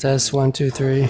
Test 1 2 3.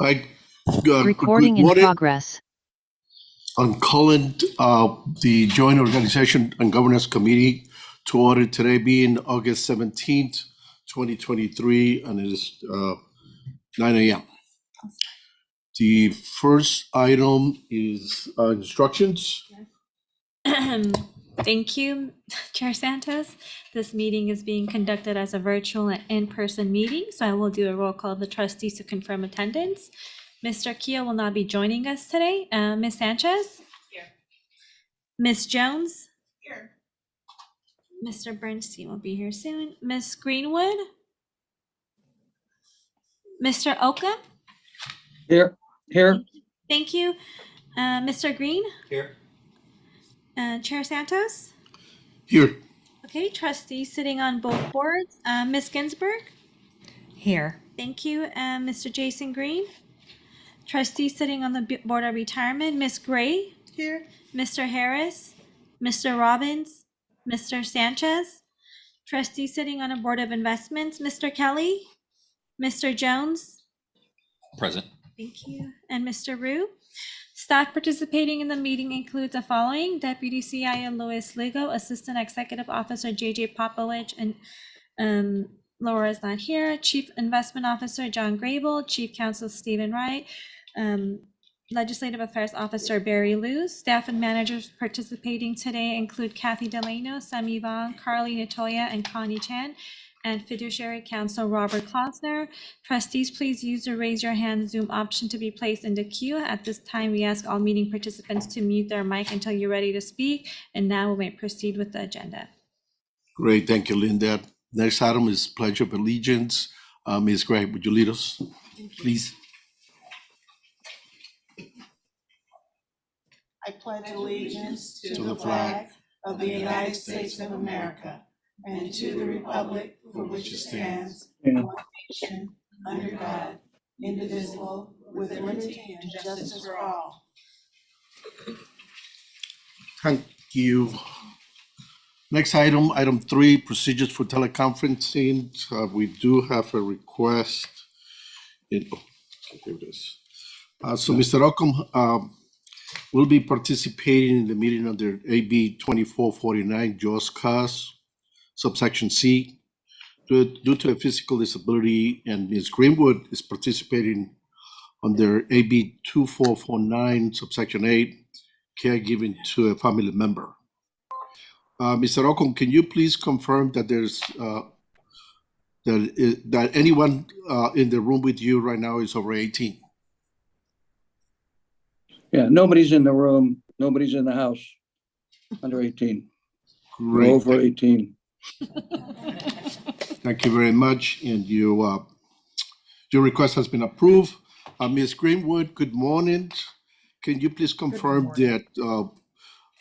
Hi, Recording good in morning. progress. I'm calling the Joint Organization and Governance Committee to order today being August 17th, 2023, and it is 9 a.m. The first item is instructions. Thank you, Chair Santos. This meeting is being conducted as a virtual and in-person meeting, so I will do a roll call of the trustees to confirm attendance. Mr. Kia will not be joining us today. Ms. Sanchez? Here. Ms. Jones? Here. Mr. Bernstein will be here soon. Ms. Greenwood? Mr. Oka? Here. Thank you. Mr. Green? Here. Chair Santos? Here. Okay, trustees sitting on both boards. Ms. Ginsburg? Here. Thank you. Mr. Jason Green? Trustee sitting on the Board of Retirement, Ms. Gray? Here. Mr. Harris? Mr. Robbins? Mr. Sanchez? Trustee sitting on a Board of Investments, Mr. Kelly? Mr. Jones? Present. Thank you. And Mr. Rue? Staff participating in the meeting includes the following: Deputy CIO Louis Ligo, Assistant Executive Officer JJ Popovich, and Laura is not here. Chief Investment Officer John Grable, Chief Counsel Stephen Wright, Legislative Affairs Officer Barry Liu. Staff and managers participating today include Kathy Delano, Sami Vong, Carly Natoya, and Connie Chan, and Fiduciary Counsel Robert Klausner. Trustees, please use the raise your hand Zoom option to be placed in the queue. At this time, we ask all meeting participants to mute their mic until you're ready to speak. And now we may proceed with the agenda. Great, thank you, Linda. Next item is Pledge of Allegiance. Ms. Gray, would you lead us, please? I pledge allegiance to the flag of the United States of America and to the republic for which it stands, one nation, under God, indivisible, with liberty and justice for all. Thank you. Next item, item 3, procedures for teleconferencing. We do have a request. Here it is. So Mr. Ockham will be participating in the meeting under AB 2449, Jaws Cause, subsection C, due to a physical disability, and Ms. Greenwood is participating under AB 2449, subsection 8, caregiving to a family member. Mr. Ockham, can you please confirm that there's that anyone in the room with you right now is over 18? Yeah, nobody's in the room. Nobody's in the house under 18. We're Great. over 18. Thank you very much. And your request has been approved. Ms. Greenwood, good morning. Can you please confirm that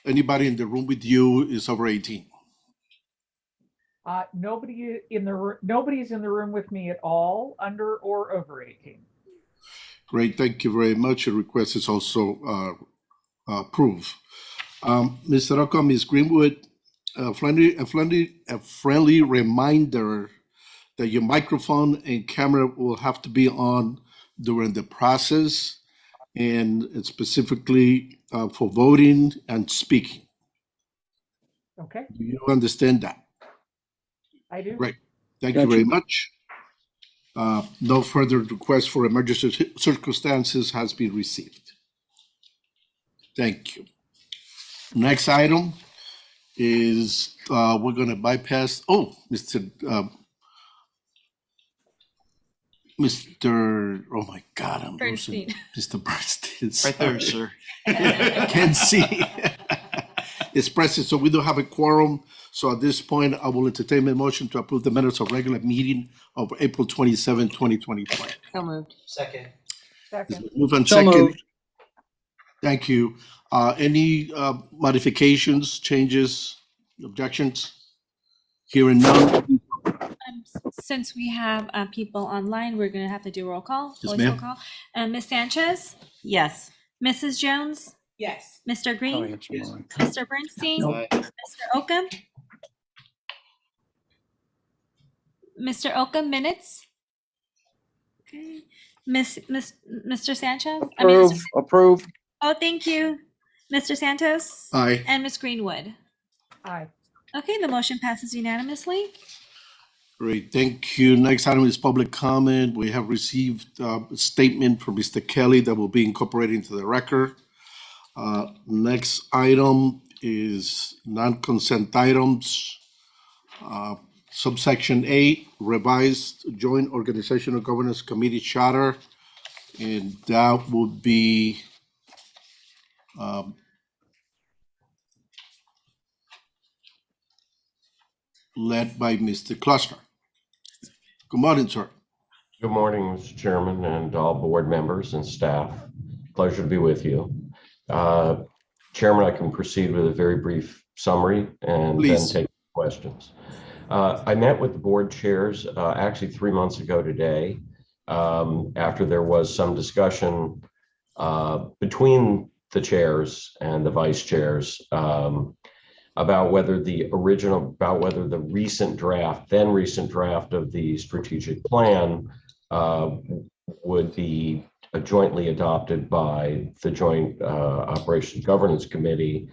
anybody in the room with you is over 18? Nobody's in the room with me at all, under or over 18. Great, thank you very much. Your request is also approved. Mr. Ockham, Ms. Greenwood, a friendly reminder that your microphone and camera will have to be on during the process, and specifically for voting and speaking. Okay. Do you understand that? I do. Right. Thank you very much. No further request for emergency circumstances has been received. Thank you. Next item is we're going to bypass. Oh, Mr. Oh my God, I'm Bernstein. losing Mr. Bernstein. Right there, sir. Can't see. It's present, so we don't have a quorum. So at this point, I will entertain a motion to approve the minutes of regular meeting of April 27, 2023. So moved. Second. Move on So second. moved. Thank you. Any modifications, changes, objections? Hearing none. Since we have people online, we're going to have to do roll call. Yes, Voice ma'am. roll call. Ms. Sanchez? Yes. Mrs. Jones? Yes. Mr. Green? Oh, that's all right. Mr. Bernstein? Nope. Mr. Oakham? Mr. Oakham, minutes? Okay. Mr. Sanchez? Approve. Oh, thank you. Mr. Santos? Aye. And Ms. Greenwood? Aye. Okay, the motion passes unanimously. Great, thank you. Next item is public comment. We have received a statement from Mr. Kelly that will be incorporated into the record. Next item is non-consent items. Subsection A, revised joint organizational governance committee charter. And that would be led by Mr. Cluster. Good morning, sir. Good morning, Mr. Chairman, and all board members and staff. Pleasure to be with you. Chairman, I can proceed with a very brief summary and Please. then take questions. I met with the board chairs actually 3 months ago today, after there was some discussion between the chairs and the vice chairs about whether the recent draft of the strategic plan would be jointly adopted by the Joint Operations Governance Committee.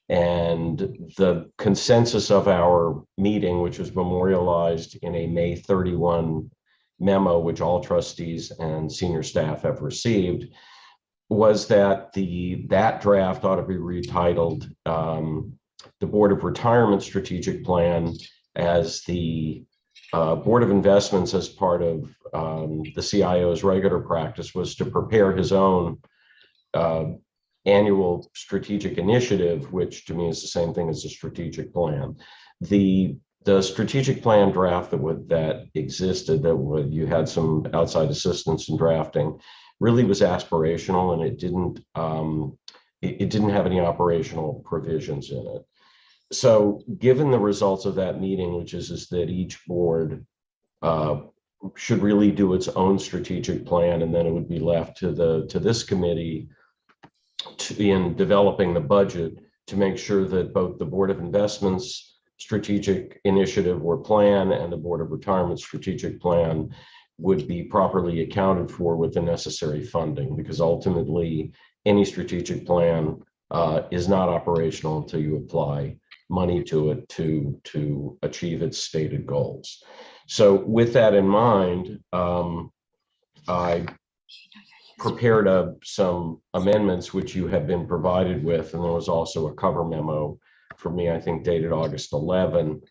And the consensus of our meeting, which was memorialized in a May 31 memo, which all trustees and senior staff have received, was that that draft ought to be retitled the Board of Retirement Strategic Plan, as the Board of Investments, as part of the CIO's regular practice, was to prepare his own annual strategic initiative, which to me is the same thing as a strategic plan. The strategic plan draft that existed, you had some outside assistance in drafting, really was aspirational, and it didn't have any operational provisions in it. So given the results of that meeting, which is that each board should really do its own strategic plan, and then it would be left to this committee in developing the budget to make sure that both the Board of Investments strategic initiative or plan and the Board of Retirement strategic plan would be properly accounted for with the necessary funding, because ultimately any strategic plan is not operational until you apply money to it to achieve its stated goals. So with that in mind, I prepared some amendments which you have been provided with, and there was also a cover memo for me, I think dated August 11.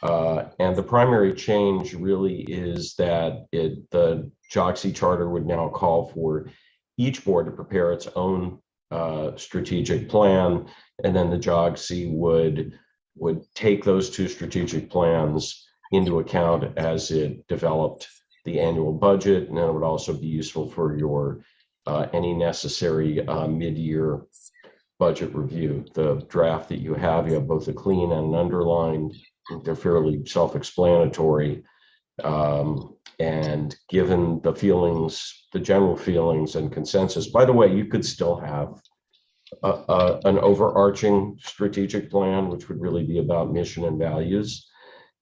And the primary change really is that the JOGC charter would now call for each board to prepare its own strategic plan, and then the JOGC would take those two strategic plans into account as it developed the annual budget, and then it would also be useful for your any necessary mid-year budget review. The draft that you have both a clean and an underlined. They're fairly self-explanatory, and given the general feelings and consensus. By the way, you could still have an overarching strategic plan, which would really be about mission and values,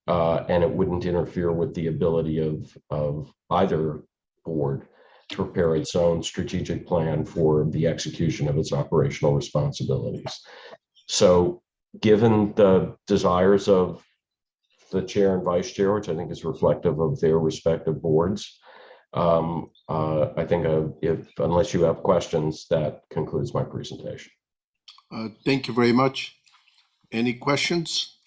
and it wouldn't interfere with the ability of either board to prepare its own strategic plan for the execution of its operational responsibilities. So given the desires of the chair and vice chair, which I think is reflective of their respective boards, I think unless you have questions, that concludes my presentation. Thank you very much. Any questions?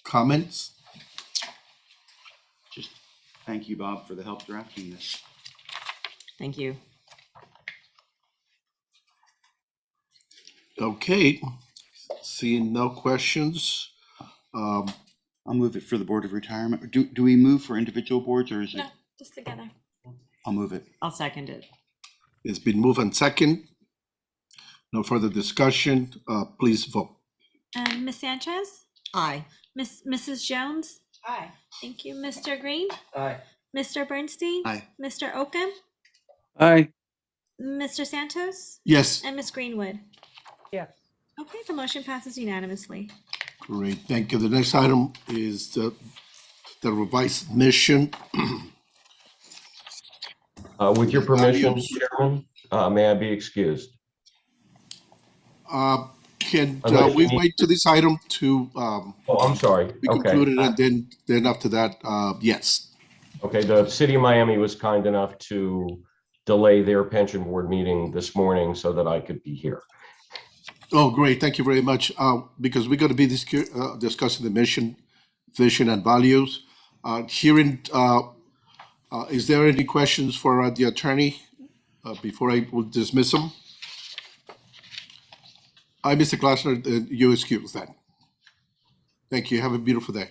Comments? Just thank you, Bob, for the help drafting this. Thank you. Okay, seeing no questions. I'll move it for the Board of Retirement. Do we move for individual boards, or is it? No, just together. I'll move it. I'll second it. It's been moved and second. No further discussion. Please vote. Ms. Sanchez? Aye. Mrs. Jones? Aye. Thank you. Mr. Green? Aye. Mr. Bernstein? Aye. Mr. Oakham? Aye. Mr. Santos? Yes, And Ms. Greenwood? Yes. Okay, the motion passes unanimously. great, thank you. The next item is the revised mission. With your permission, Values. Chairman, may I be excused? Can Unless we you need- wait to this item to Oh, I'm sorry. be Okay. concluded, and then after that, yes. Okay, the city of Miami was kind enough to delay their pension board meeting this morning so that I could be here. Oh, great, thank you very much. Because we're going to be discussing the mission, vision, and values. Is there any questions for the attorney before I will dismiss him? Mr. Glassner, you excuse that. Thank you. Have a beautiful day.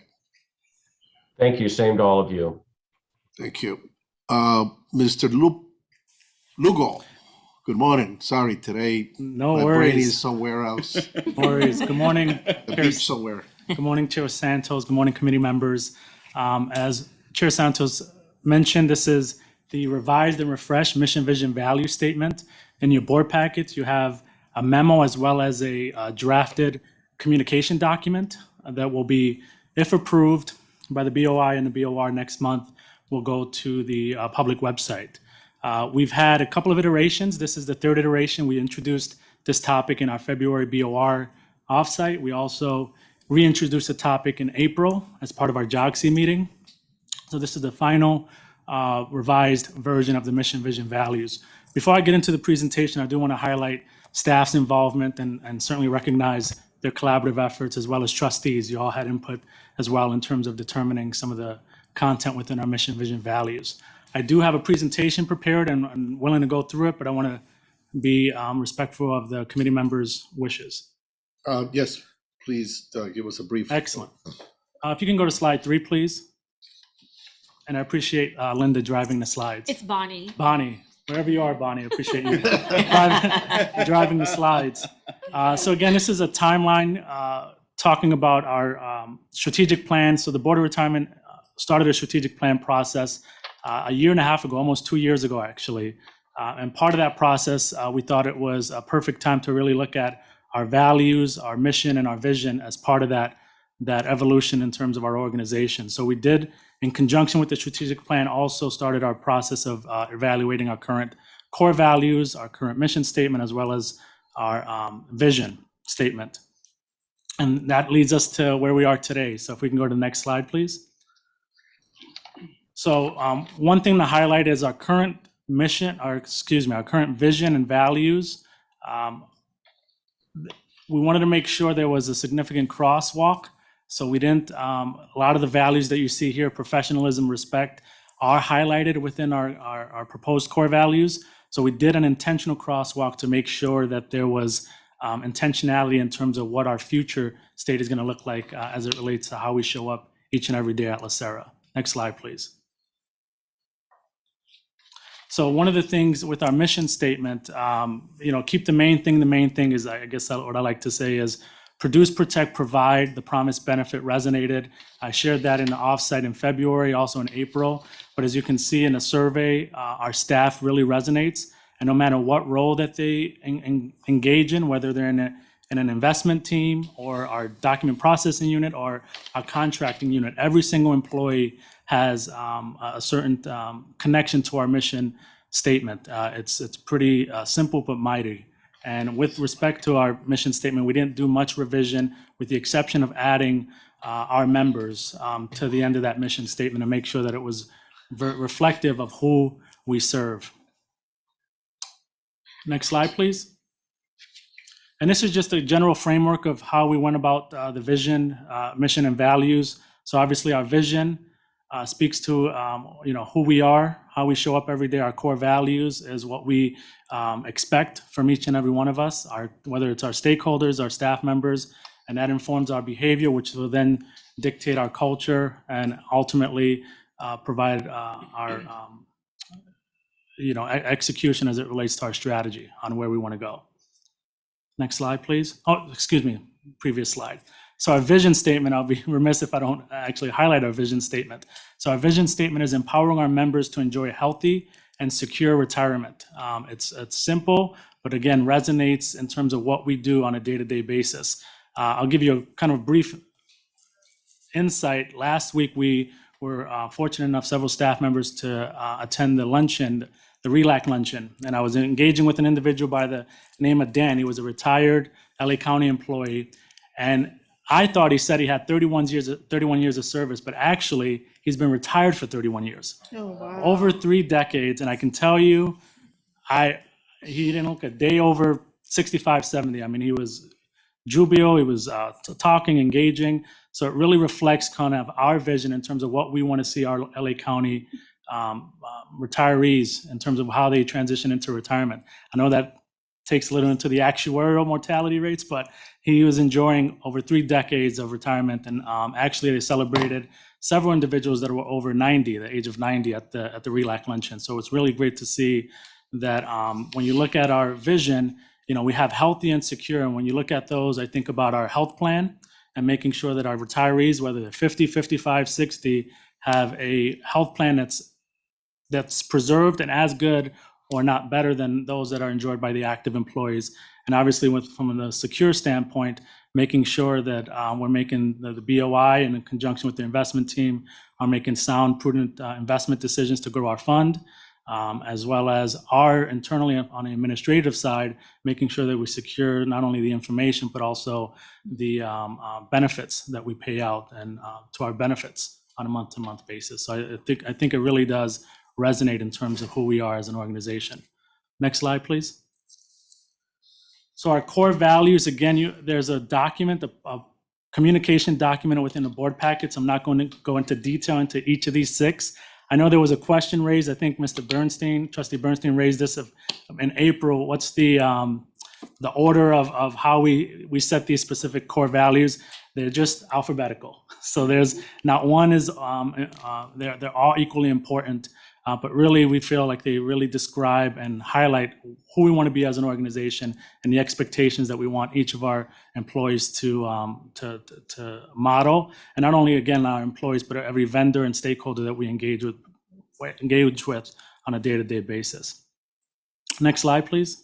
Thank you. Same to all of you. Thank you. Mr. Lugo, good morning. Sorry, today No my brain is worries. somewhere else, No worries. Good morning. the beach somewhere. Good morning, Chair Santos. Good morning, committee members. As Chair Santos mentioned, this is the revised and refreshed mission, vision, value statement. In your board packets, you have a memo as well as a drafted communication document that will be, if approved by the BOI and the BOR next month, will go to the public website. We've had a couple of iterations. This is the third iteration. We introduced this topic in our February BOR offsite. We also reintroduced the topic in April as part of our JOGC meeting. So this is the final revised version of the mission, vision, values. Before I get into the presentation, I do want to highlight staff's involvement and certainly recognize their collaborative efforts, as well as trustees. You all had input as well in terms of determining some of the content within our mission, vision, values. I do have a presentation prepared and I'm willing to go through it, but I want to be respectful of the committee members' wishes. Yes, please give us a brief. Excellent. If you can go to slide 3, please. And I appreciate Linda driving the slides. It's Bonnie. Bonnie, wherever you are, Bonnie, I appreciate you driving the slides. So again, this is a timeline talking about our strategic plan. So the Board of Retirement started a strategic plan process a year and a half ago, almost 2 years ago, actually. And part of that process, we thought it was a perfect time to really look at our values, our mission, and our vision as part of that evolution in terms of our organization. So we did, in conjunction with the strategic plan, also started our process of evaluating our current core values, our current mission statement, as well as our vision statement. And that leads us to where we are today. So if we can go to the next slide, please. So one thing to highlight is our current mission, our current vision and values. We wanted to make sure there was a significant crosswalk. So we didn't, a lot of the values that you see here, professionalism, respect, are highlighted within our proposed core values. So we did an intentional crosswalk to make sure that there was intentionality in terms of what our future state is going to look like as it relates to how we show up each and every day at LACERA. Next slide, please. So one of the things with our mission statement, keep the main thing. The main thing is, I guess what I like to say is produce, protect, provide. The promise benefit resonated. I shared that in the offsite in February, also in April. But as you can see in the survey, our staff really resonates. And no matter what role that they engage in, whether they're in an investment team or our document processing unit or our contracting unit, every single employee has a certain connection to our mission statement. It's pretty simple but mighty. And with respect to our mission statement, we didn't do much revision with the exception of adding our members to the end of that mission statement to make sure that it was reflective of who we serve. Next slide, please. And this is just a general framework of how we went about the vision, mission, and values. So obviously our vision speaks to who we are, how we show up every day. Our core values is what we expect from each and every one of us, whether it's our stakeholders, our staff members, and that informs our behavior, which will then dictate our culture and ultimately provide our execution as it relates to our strategy on where we want to go. Next slide, please. Oh, excuse me, previous slide. So our vision statement, I'll be remiss if I don't actually highlight our vision statement. So our vision statement is empowering our members to enjoy healthy and secure retirement. It's simple, but again, resonates in terms of what we do on a day-to-day basis. I'll give you a kind of brief insight. Last week, we were fortunate enough, several staff members, to attend the luncheon, the RELAC luncheon. And I was engaging with an individual by the name of Dan. He was a retired LA County employee. And I thought he said he had 31 years of service, but actually he's been retired for 31 years. Oh, wow. Over 3 decades. And I can tell you, he didn't look a day over 65, 70. I mean, he was jubilant, he was talking, engaging. So it really reflects kind of our vision in terms of what we want to see our LA County retirees in terms of how they transition into retirement. I know that takes a little into the actuarial mortality rates, but he was enjoying over 3 decades of retirement. And actually they celebrated several individuals that were over 90, the age of 90 at the RELAC luncheon. So it's really great to see that when you look at our vision, you know, we have healthy and secure. And when you look at those, I think about our health plan and making sure that our retirees, whether they're 50, 55, 60, have a health plan that's preserved and as good or not better than those that are enjoyed by the active employees. And obviously from the secure standpoint, making sure that we're making the BOI and in conjunction with the investment team are making sound, prudent investment decisions to grow our fund, as well as our internally on the administrative side, making sure that we secure not only the information, but also the benefits that we pay out and to our benefits on a month-to-month basis. So I think it really does resonate in terms of who we are as an organization. Next slide, please. So our core values, again, there's a document, a communication document within the board packets. I'm not going to go into detail into each of these 6. I know there was a question raised. I think Mr. Bernstein, Trustee Bernstein raised this in April. What's the order of how we set these specific core values? They're just alphabetical. So there's not one is, they're all equally important. But really, we feel like they really describe and highlight who we want to be as an organization and the expectations that we want each of our employees to model. And not only, again, our employees, but every vendor and stakeholder that we engage with on a day-to-day basis. Next slide, please.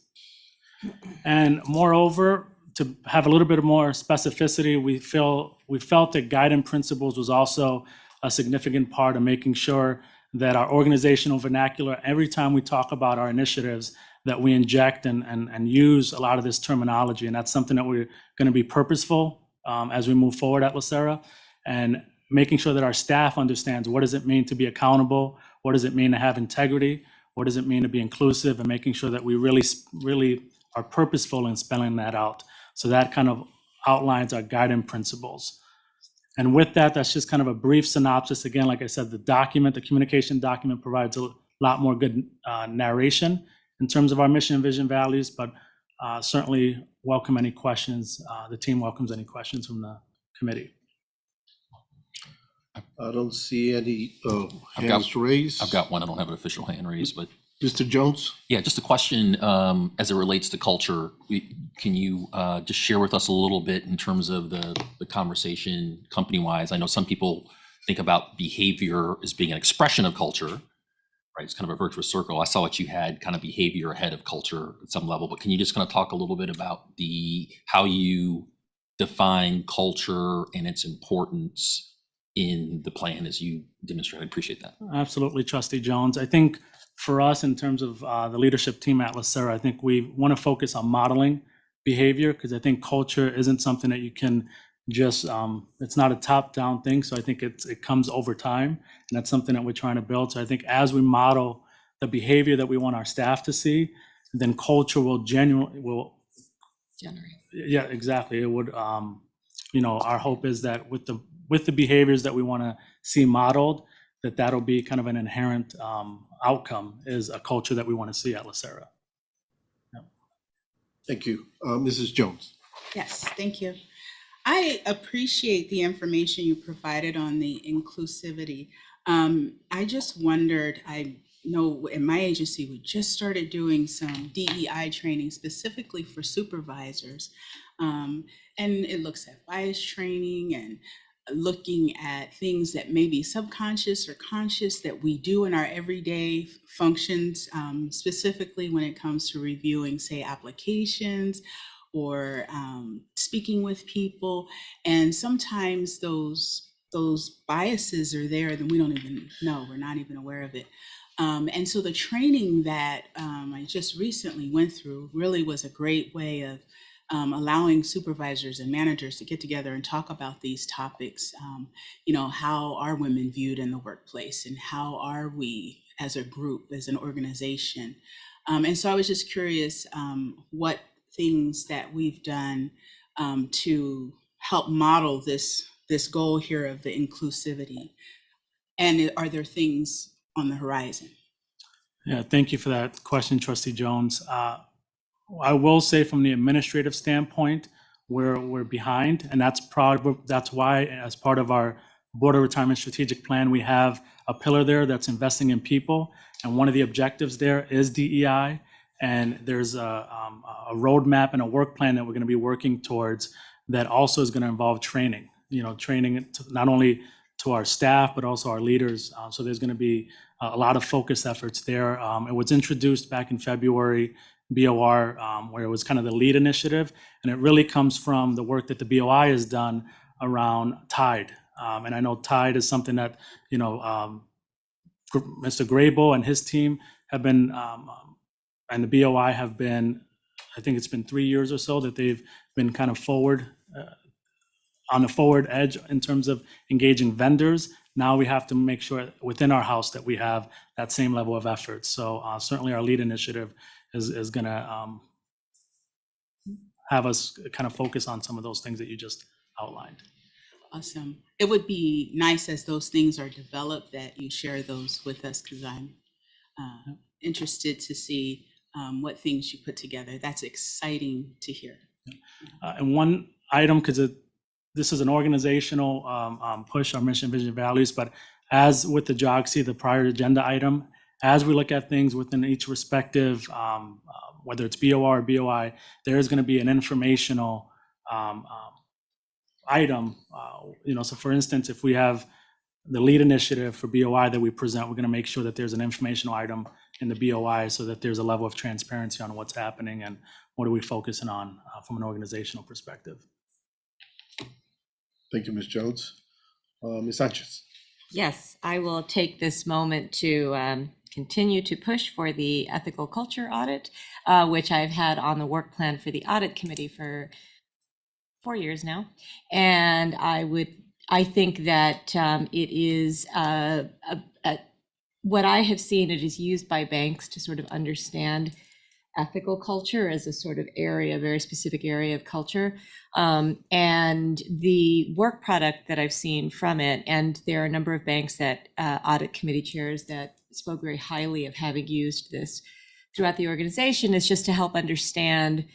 And moreover, to have a little bit more specificity, we felt that guiding principles was also a significant part of making sure that our organizational vernacular, every time we talk about our initiatives, that we inject and use a lot of this terminology. And that's something that we're going to be purposeful as we move forward at LACERA, and making sure that our staff understands what does it mean to be accountable, what does it mean to have integrity, what does it mean to be inclusive, and making sure that we really are purposeful in spelling that out. So that kind of outlines our guiding principles. And with that, that's just kind of a brief synopsis. Again, like I said, the communication document provides a lot more good narration in terms of our mission, vision, values, but certainly welcome any questions. The team welcomes any questions from the committee. I don't see any hands raised. I've got one. I don't have an official hand raised, but Mr. Jones? yeah, just a question as it relates to culture. Can you just share with us a little bit in terms of the conversation company-wise? I know some people think about behavior as being an expression of culture, right? It's kind of a virtuous circle. I saw what you had kind of behavior ahead of culture at some level, but can you just kind of talk a little bit about how you define culture and its importance in the plan as you demonstrate? I appreciate that. Absolutely, Trustee Jones. I think for us, in terms of the leadership team at LACERA, I think we want to focus on modeling behavior, because I think culture isn't something that you can just, it's not a top-down thing. So I think it comes over time, and that's something that we're trying to build. So I think as we model the behavior that we want our staff to see, then culture will generate. Yeah, exactly. It would, our hope is that with the behaviors that we want to see modeled, that'll be kind of an inherent outcome, is a culture that we want to see at LACERA. Yeah. Thank you. Mrs. Jones? Yes, thank you. I appreciate the information you provided on the inclusivity. I just wondered, I know in my agency, we just started doing some DEI training specifically for supervisors. And it looks at bias training and looking at things that may be subconscious or conscious that we do in our everyday functions, specifically when it comes to reviewing, say, applications or speaking with people. And sometimes those those biases are there, then we don't even know, we're not even aware of it. And so the training that I just recently went through really was a great way of allowing supervisors and managers to get together and talk about these topics. How are women viewed in the workplace, and how are we as a group, as an organization? And so I was just curious what things that we've done to help model this goal here of the inclusivity, and are there things on the horizon? Yeah, thank you for that question, Trustee Jones. I will say from the administrative standpoint, we're behind, and that's why, as part of our Board of Retirement Strategic Plan, we have a pillar there that's investing in people, and one of the objectives there is DEI, and there's a roadmap and a work plan that we're going to be working towards that also is going to involve training. Training not only to our staff but also our leaders. So there's going to be a lot of focus efforts there. It was introduced back in February, BOR, where it was kind of the lead initiative, and it really comes from the work that the BOI has done around TIDE. And I know TIDE is something that Mr. Grable and his team have been, and the BOI have been, I think it's been 3 years or so that they've been kind of on the forward edge in terms of engaging vendors. Now we have to make sure within our house that we have that same level of effort. So certainly our lead initiative is going to have us kind of focus on some of those things that you just outlined. Awesome. It would be nice as those things are developed that you share those with us, because I'm interested to see what things you put together. That's exciting to hear. And one item, because this is an organizational push, our mission, vision, values, but as with the JOGC, the prior agenda item, as we look at things within each respective, whether it's BOR or BOI, there is going to be an informational item. So for instance, if we have the lead initiative for BOI that we present, we're going to make sure that there's an informational item in the BOI so that there's a level of transparency on what's happening and what are we focusing on from an organizational perspective. Thank you, Ms. Jones. Ms. Sanchez. Yes, I will take this moment to continue to push for the ethical culture audit, which I've had on the work plan for the audit committee for 4 years now. And I think that it is what I have seen, it is used by banks to sort of understand ethical culture as a sort of area, very specific area of culture. And the work product that I've seen from it, and there are a number of banks that audit committee chairs that spoke very highly of having used this throughout the organization, is just to help understand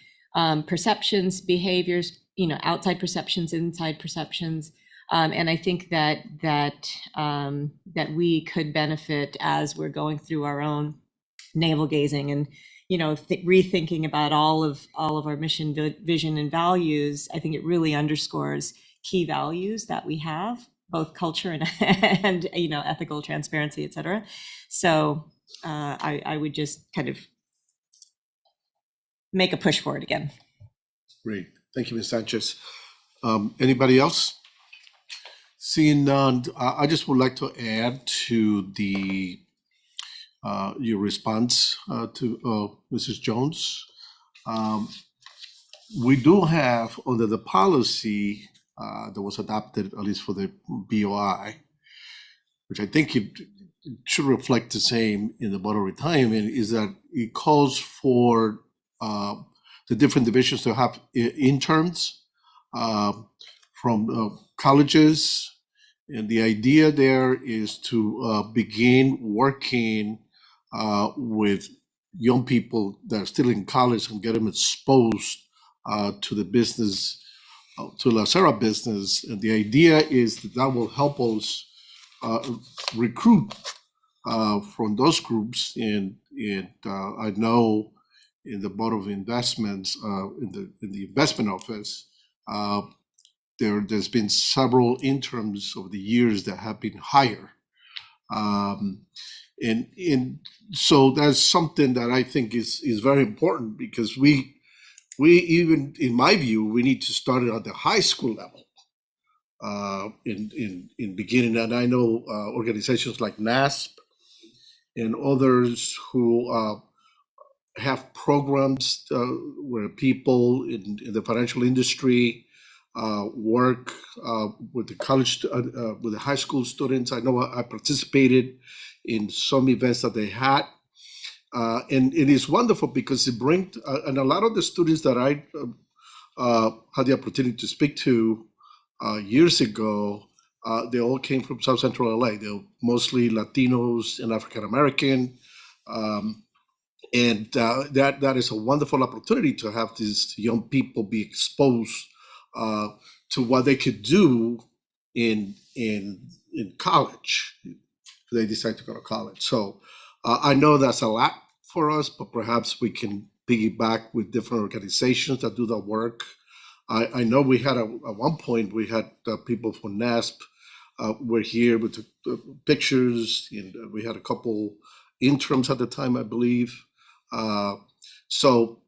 perceptions, behaviors, outside perceptions, inside perceptions. And I think that we could benefit as we're going through our own navel gazing and rethinking about all of our mission, vision, and values. I think it really underscores key values that we have, both culture and ethical transparency, et cetera. So I would just kind of make a push for it again. Great. Thank you, Ms. Sanchez. Anybody else? Seeing none, I just would like to add to the your response to Mrs. Jones. We do have under the policy that was adopted, at least for the BOI, which I think it should reflect the same in the Board of Retirement, is that it calls for the different divisions to have interns from colleges. And the idea there is to begin working with young people that are still in college and get them exposed to the business, to LACERA business. And the idea is that will help us recruit from those groups. And I know in the Board of Investments, in the investment office, there's been several interns over the years that have been hired. And so that's something that I think is very important, because we even, in my view, we need to start it at the high school level in beginning. And I know organizations like NASP and others who have programs where people in the financial industry work with the college, with the high school students. I know I participated in some events that they had. And it is wonderful because it brings, and a lot of the students that I had the opportunity to speak to years ago, they all came from South Central LA. They're mostly Latinos and African American. And that is a wonderful opportunity to have these young people be exposed to what they could do in college if they decide to go to college. So I know that's a lot for us, but perhaps we can piggyback with different organizations that do that work. I know we had at one point we had people from NASP were here with the pictures, and we had a couple interns at the time, I believe. So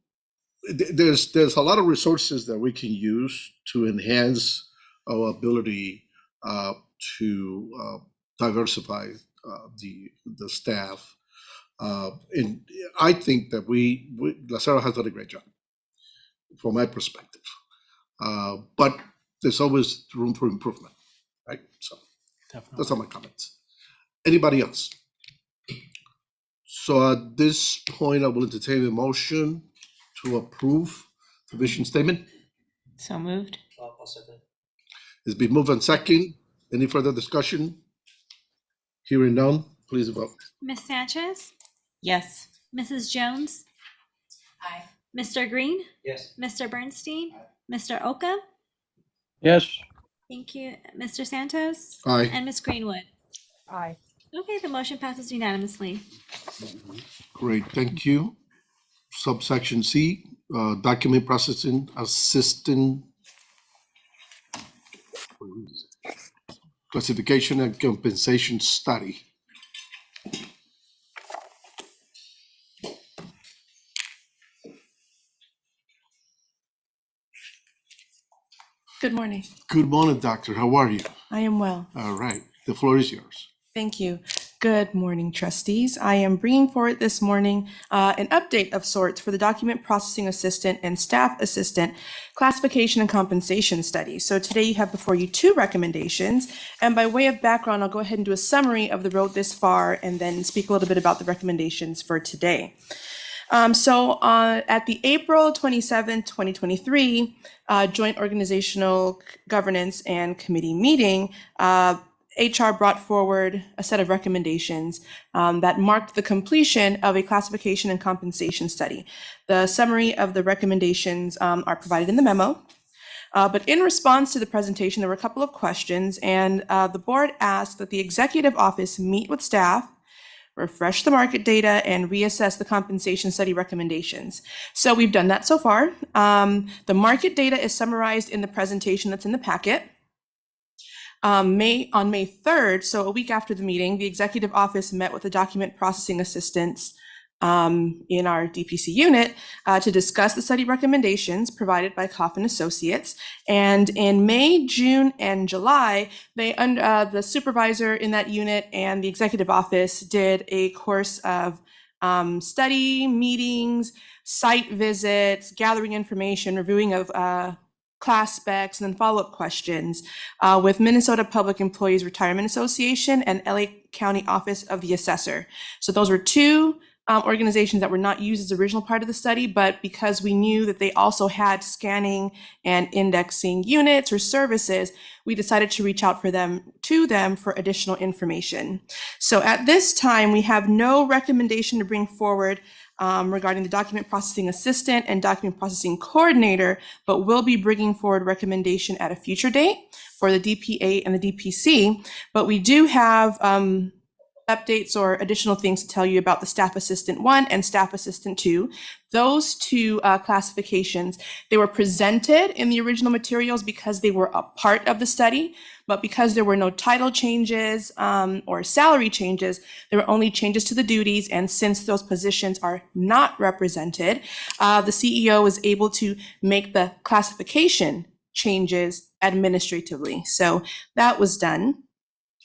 there's a lot of resources that we can use to enhance our ability to diversify the staff. And I think that LACERA has done a great job from my perspective. But there's always room for improvement, right? So those are my comments. Anybody else? So at this point, I will entertain a motion to approve the vision statement. So moved. It's been moved and second. Any further discussion? Hearing none, please vote. Ms. Sanchez, Yes. Mrs. Jones, Aye. Mr. Green, Yes. Mr. Bernstein, Mr. Oka. Yes, Thank you, Mr. Santos. Aye. And Ms. Greenwood. Aye. Okay, the motion passes unanimously. Great, thank you. Subsection C, document processing assistant classification and compensation study. Good morning. Good morning, doctor. How are you? I am well. All right, the floor is yours. Thank you. Good morning, trustees. I am bringing forward this morning an update of sorts for the document processing assistant and staff assistant classification and compensation study. So today you have before you two recommendations. And by way of background, I'll go ahead and do a summary of the road this far and then speak a little bit about the recommendations for today. At the April 27, 2023 Joint Organizational Governance and Committee meeting, HR brought forward a set of recommendations that marked the completion of a classification and compensation study. The summary of the recommendations are provided in the memo. But in response to the presentation, there were a couple of questions, and the board asked that the executive office meet with staff, refresh the market data, and reassess the compensation study recommendations. So we've done that so far. The market data is summarized in the presentation that's in the packet. On May 3rd, so a week after the meeting, the executive office met with the document processing assistants in our DPC unit to discuss the study recommendations provided by Coffin Associates. And in May, June, and July, the supervisor in that unit and the executive office did a course of study, meetings, site visits, gathering information, reviewing of class specs, and then follow-up questions with Minnesota Public Employees Retirement Association and LA County Office of the Assessor. So those were two organizations that were not used as the original part of the study, but because we knew that they also had scanning and indexing units or services, we decided to reach out to them for additional information. So at this time, we have no recommendation to bring forward regarding the document processing assistant and document processing coordinator, but we'll be bringing forward recommendation at a future date for the DPA and the DPC. But we do have updates or additional things to tell you about the Staff Assistant 1 and Staff Assistant 2. Those two classifications, they were presented in the original materials because they were a part of the study, but because there were no title changes or salary changes, there were only changes to the duties. And since those positions are not represented, the CEO was able to make the classification changes administratively. So that was done,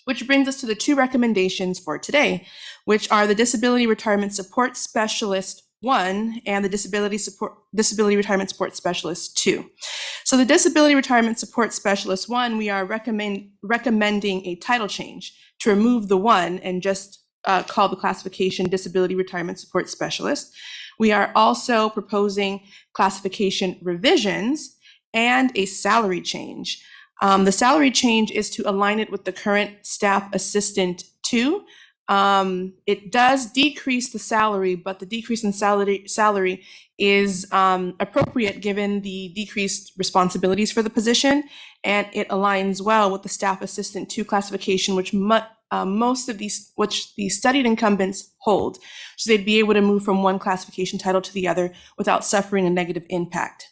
which brings us to the two recommendations for today, which are the Disability Retirement Support Specialist 1 and the Disability Retirement Support Specialist 2. So the Disability Retirement Support Specialist 1, we are recommending a title change to remove the 1 and just call the classification Disability Retirement Support Specialist. We are also proposing classification revisions and a salary change. The salary change is to align it with the current Staff Assistant 2. It does decrease the salary, but the decrease in salary is appropriate given the decreased responsibilities for the position, and it aligns well with the Staff Assistant 2 classification, which the studied incumbents hold. So they'd be able to move from one classification title to the other without suffering a negative impact.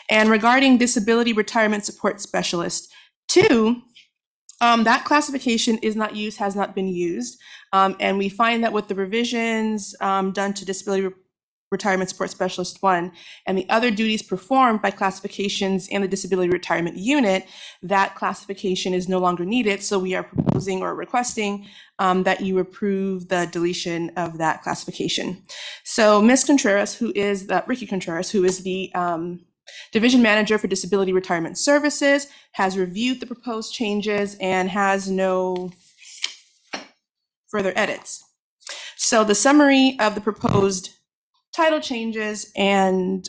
And regarding Disability Retirement Support Specialist 2, that classification is not used, has not been used. And we find that with the revisions done to Disability Retirement Support Specialist 1 and the other duties performed by classifications in the Disability Retirement Unit, that classification is no longer needed. So we are proposing or requesting that you approve the deletion of that classification. So Ms. Contreras, Ricky Contreras, who is the Division Manager for Disability Retirement Services, has reviewed the proposed changes and has no further edits. So the summary of the proposed title changes and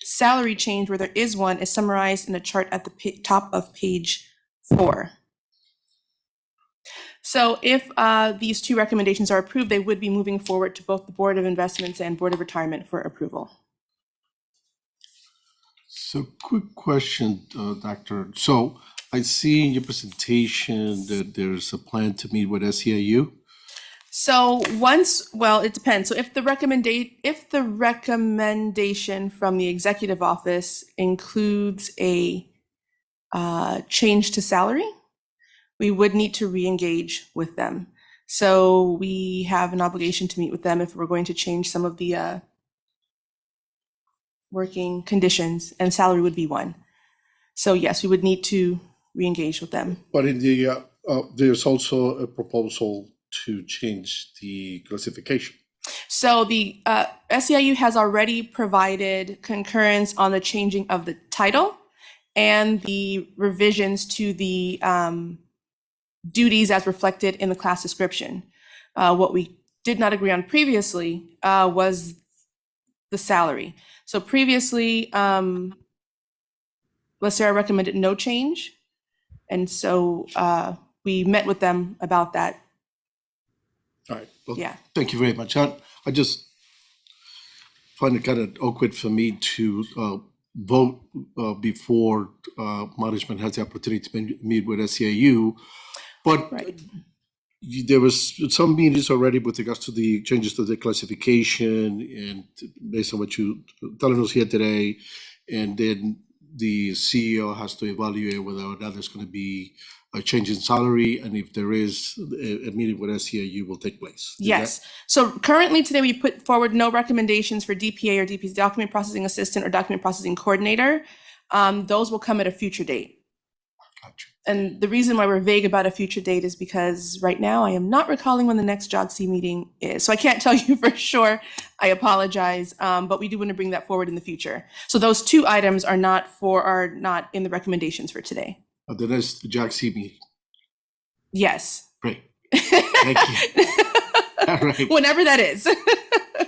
salary change, where there is one, is summarized in a chart at the top of page 4. So if these two recommendations are approved, they would be moving forward to both the Board of Investments and Board of Retirement for approval. So quick question, Doctor. So I see in your presentation that there's a plan to meet with SEIU. So it depends. So if the recommendation from the executive office includes a change to salary, we would need to re-engage with them. So we have an obligation to meet with them if we're going to change some of the working conditions, and salary would be one. So yes, we would need to re-engage with them. But in the there's also a proposal to change the classification. So the SEIU has already provided concurrence on the changing of the title and the revisions to the duties as reflected in the class description. What we did not agree on previously was the salary. So previously, LACERA recommended no change. And so we met with them about that. All right. Well, Yeah. Thank you very much. I just find it kind of awkward for me to vote before management has the opportunity to meet with SEIU. But Right. there was some meetings already with regards to the changes to the classification, and based on what you're telling us here today, and then the CEO has to evaluate whether or not there's going to be a change in salary, and if there is, a meeting with SEIU will take place. Yes. So currently today we put forward no recommendations for DPA or DP's document processing assistant or document processing coordinator. Those will come at a future date. Gotcha. And the reason why we're vague about a future date is because right now I am not recalling when the next JOGC meeting is. So I can't tell you for sure. I apologize, but we do want to bring that forward in the future. So those two items are not in the recommendations for today. The next JOGC meeting. Yes. Great. Thank you. All right. Whenever that is.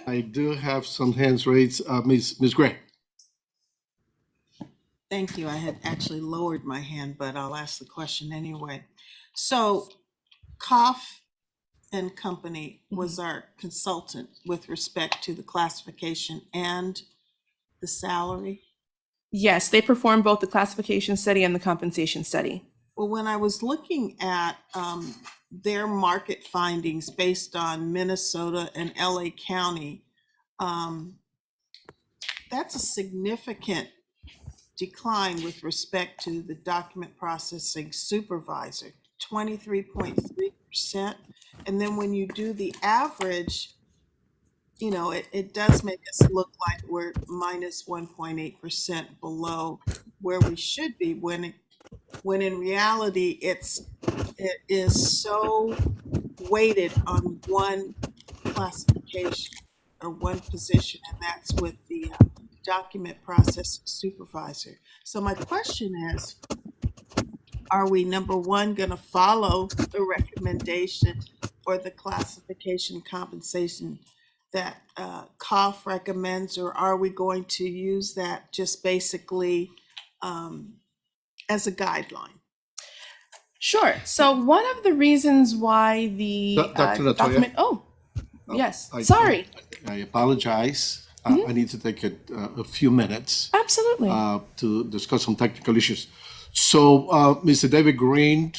I do have some hands raised. Ms. Gray. Thank you. I had actually lowered my hand, but I'll ask the question anyway. So Koff and Company was our consultant with respect to the classification and the salary. Yes, they perform both the classification study and the compensation study. Well, when I was looking at their market findings based on Minnesota and LA County, that's a significant decline with respect to the document processing supervisor, 23.3%. And then when you do the average, you know, it does make us look like we're minus 1.8% below where we should be when in reality it is so weighted on one classification or one position, and that's with the document processing supervisor. So my question is, are we, number one, going to follow the recommendation or the classification compensation that COF recommends, or are we going to use that just basically as a guideline? Sure. So one of the reasons why the Dr. Latoya? document, yes, I apologize. I need to take a few minutes absolutely. to discuss some technical issues. So Mr. David Green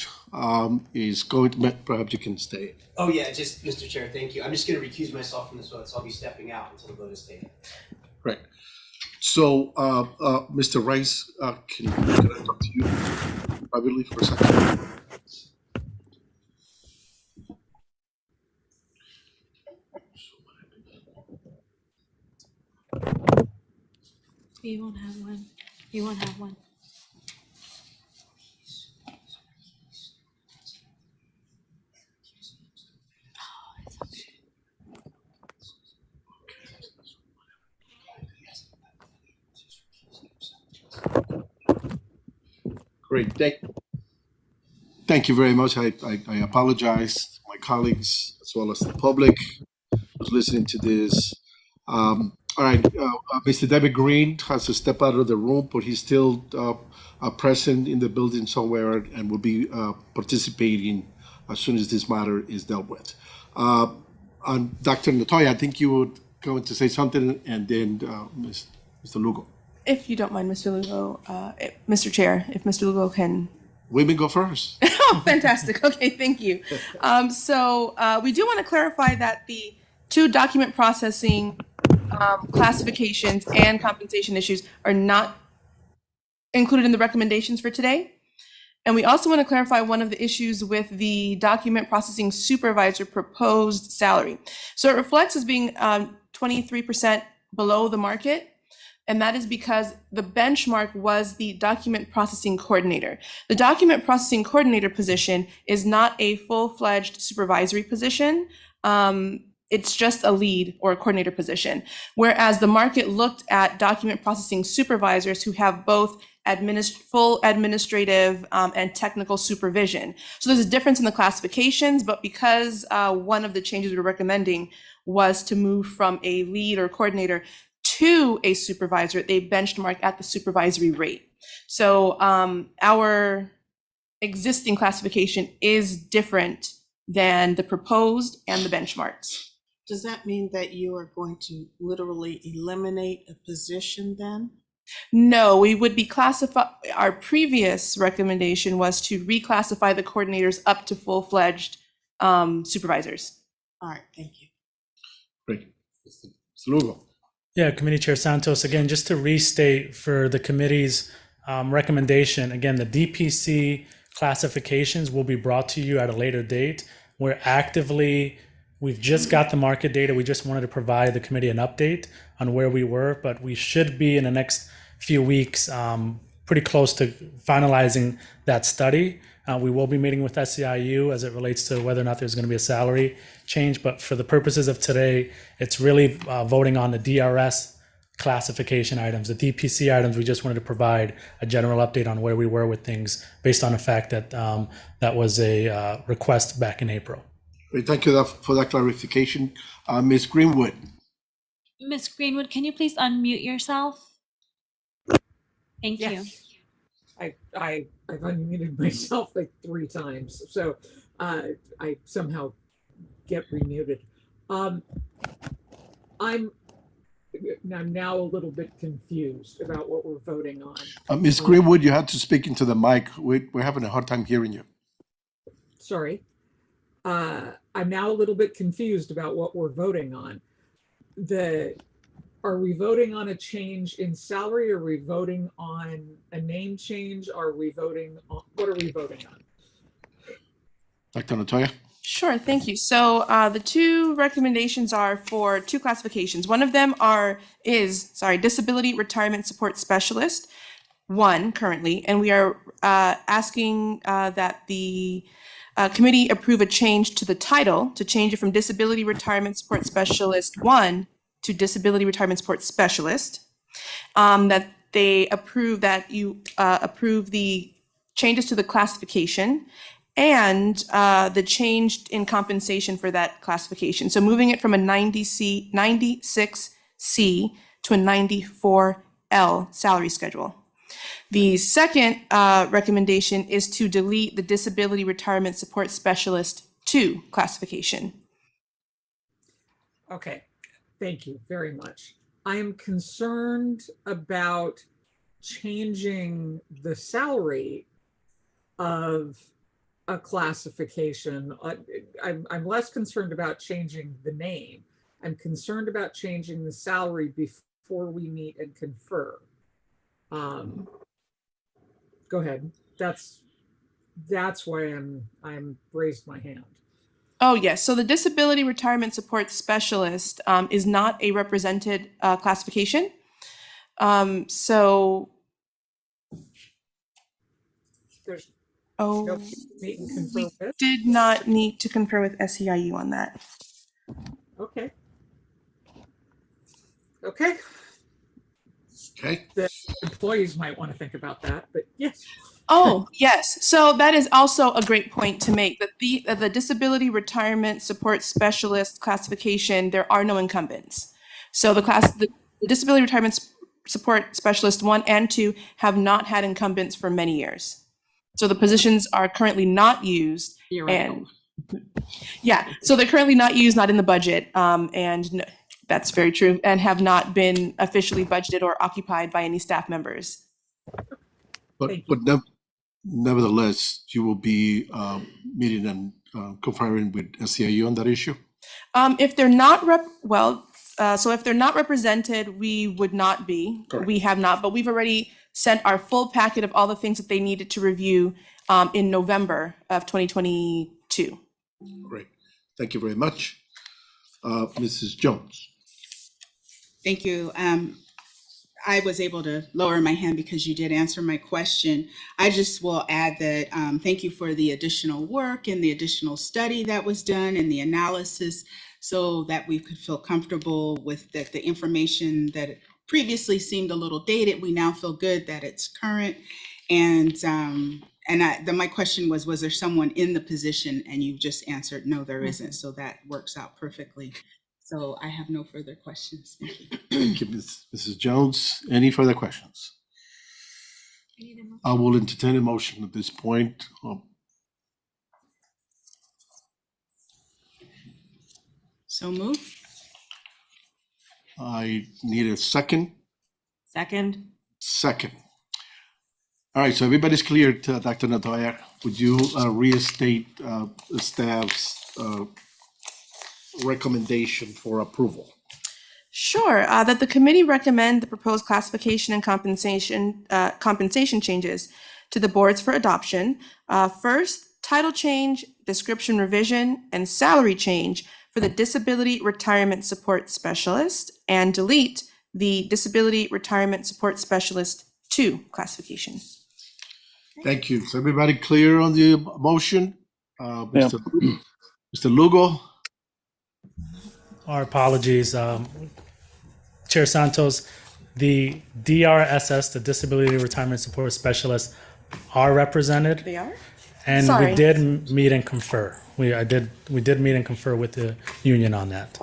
is going to, perhaps you can stay. Oh, yeah, just, Mr. Chair, thank you. I'm just going to recuse myself from this vote, so I'll be stepping out until the vote is taken. Right. So, Mr. Rice, can I talk to you privately for a second? You won't have one. You won't have one. Great. Thank you very much. I apologize to my colleagues as well as the public who's listening to this. All right, Mr. David Green has to step out of the room, but he's still present in the building somewhere and will be participating as soon as this matter is dealt with. And Dr. Latoya, I think you were going to say something, and then Mr. Lugo. If you don't mind, Mr. Lugo, Mr. Chair, if Mr. Lugo can. Women go first. Oh, fantastic. Okay, thank you. So we do want to clarify that the two document processing classifications and compensation issues are not included in the recommendations for today. And we also want to clarify one of the issues with the document processing supervisor proposed salary. So it reflects as being 23% below the market. And that is because the benchmark was the document processing coordinator. The document processing coordinator position is not a full-fledged supervisory position. It's just a lead or a coordinator position. Whereas the market looked at document processing supervisors who have both full administrative and technical supervision. So there's a difference in the classifications, but because one of the changes we were recommending was to move from a lead or coordinator to a supervisor, they benchmark at the supervisory rate. So our existing classification is different than the proposed and the benchmarks. Does that mean that you are going to literally eliminate a position then? No, we would be our previous recommendation was to reclassify the coordinators up to full-fledged supervisors. All right, thank you. Great. Mr. Lugo. Yeah, Committee Chair Santos, again, just to restate for the committee's recommendation, again, the DPC classifications will be brought to you at a later date. We've just got the market data. We just wanted to provide the committee an update on where we were, but we should be in the next few weeks pretty close to finalizing that study. We will be meeting with SEIU as it relates to whether or not there's going to be a salary change, but for the purposes of today, it's really voting on the DRS classification items. The DPC items, we just wanted to provide a general update on where we were with things based on the fact that that was a request back in April. Great, thank you for that clarification. Ms. Greenwood. Ms. Greenwood, can you please unmute yourself? Thank you. I've unmuted myself like 3 times, so I somehow get remuted. I'm now a little bit confused about what we're voting on. Ms. Greenwood, you have to speak into the mic. We're having a hard time hearing you. Sorry. I'm now a little bit confused about what we're voting on. Are we voting on a change in salary? Are we voting on a name change? Are we voting on, what are we voting on? Dr. Latoya? Sure, thank you. So the two recommendations are for two classifications. One of them is disability retirement support specialist. 1 currently, and we are asking that the committee approve a change to the title, to change it from Disability Retirement Support Specialist 1 to Disability Retirement Support Specialist. That they approve, that you approve the changes to the classification and the change in compensation for that classification. So moving it from a 96C to a 94L salary schedule. The second recommendation is to delete the Disability Retirement Support Specialist 2 classification. Okay, thank you very much. I am concerned about changing the salary of a classification. I'm less concerned about changing the name. I'm concerned about changing the salary before we meet and confer. Go ahead. That's why I'm raised my hand. Oh, yes. So the Disability Retirement Support Specialist is not a represented classification. So, There's oh, no meet and confer we with. did not need to confer with SEIU on that. Okay. Okay. Okay. The employees might want to think about that, but yes. Oh, yes. So that is also a great point to make, that the Disability Retirement Support Specialist classification, there are no incumbents. So the Disability Retirement Support Specialist 1 and 2 have not had incumbents for many years. So the positions are currently not used. And yeah, so they're currently not used, not in the budget. And no, that's very true, and have not been officially budgeted or occupied by any staff members. But nevertheless, you will be meeting and conferring with SEIU on that issue? If they're not so if they're not represented, we would not be. Correct. We have not, but we've already sent our full packet of all the things that they needed to review in November of 2022. Great. Thank you very much. Mrs. Jones. Thank you. I was able to lower my hand because you did answer my question. I just will add that thank you for the additional work and the additional study that was done and the analysis, so that we could feel comfortable with that the information that previously seemed a little dated, we now feel good that it's current. And my question was there someone in the position? And you just answered, no, there isn't. So that works out perfectly. So I have no further questions. Thank you. Thank you, Mrs. Jones. Any further questions? I will entertain a motion at this point. So move. I need a second. Second. Second. All right, so everybody's clear. Dr. Natoya, would you restate the staff's recommendation for approval? Sure. That the committee recommend the proposed classification and compensation changes to the boards for adoption. First, title change, description revision, and salary change for the Disability Retirement Support Specialist, and delete the Disability Retirement Support Specialist 2 classification. Thank you. Is everybody clear on the motion? Mr. Lugo? Our apologies. Chair Santos, the DRSS, the Disability Retirement Support Specialists, are represented. They are? And Sorry. we did meet and confer. We did meet and confer with the union on that.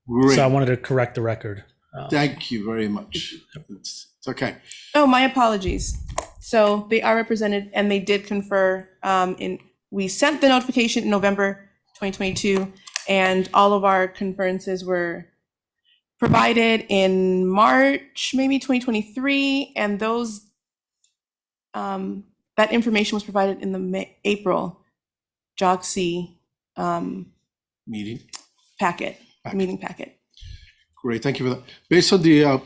Great. So I wanted to correct the record. Thank you very much. It's okay. Oh, my apologies. So they are represented, and they did confer. We sent the notification in November 2022, and all of our conferences were provided in March, maybe 2023, and those that information was provided in the April JOGC Meeting packet, meeting packet. Great, thank you for that. Based on the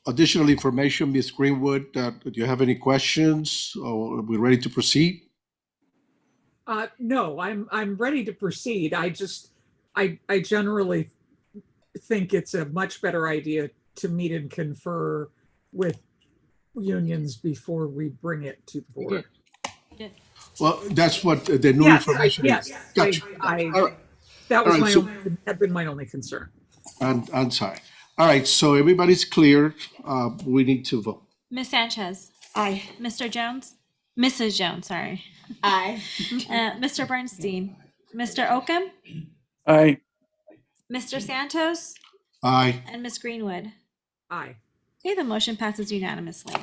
additional information, Ms. Greenwood, do you have any questions, or are we ready to proceed? No, I'm ready to proceed. I generally think it's a much better idea to meet and confer with unions before we bring it to the board. Well, that's what the new information is. Gotcha. All right. That was All right, so- had been my only concern. I'm sorry. All right, so everybody's clear. We need to vote. Ms. Sanchez, Aye. Mr. Jones, Mrs. Jones, sorry. Aye. Mr. Bernstein, Mr. Oakham, Aye. Mr. Santos, Aye. and Ms. Greenwood. Aye. Okay, the motion passes unanimously.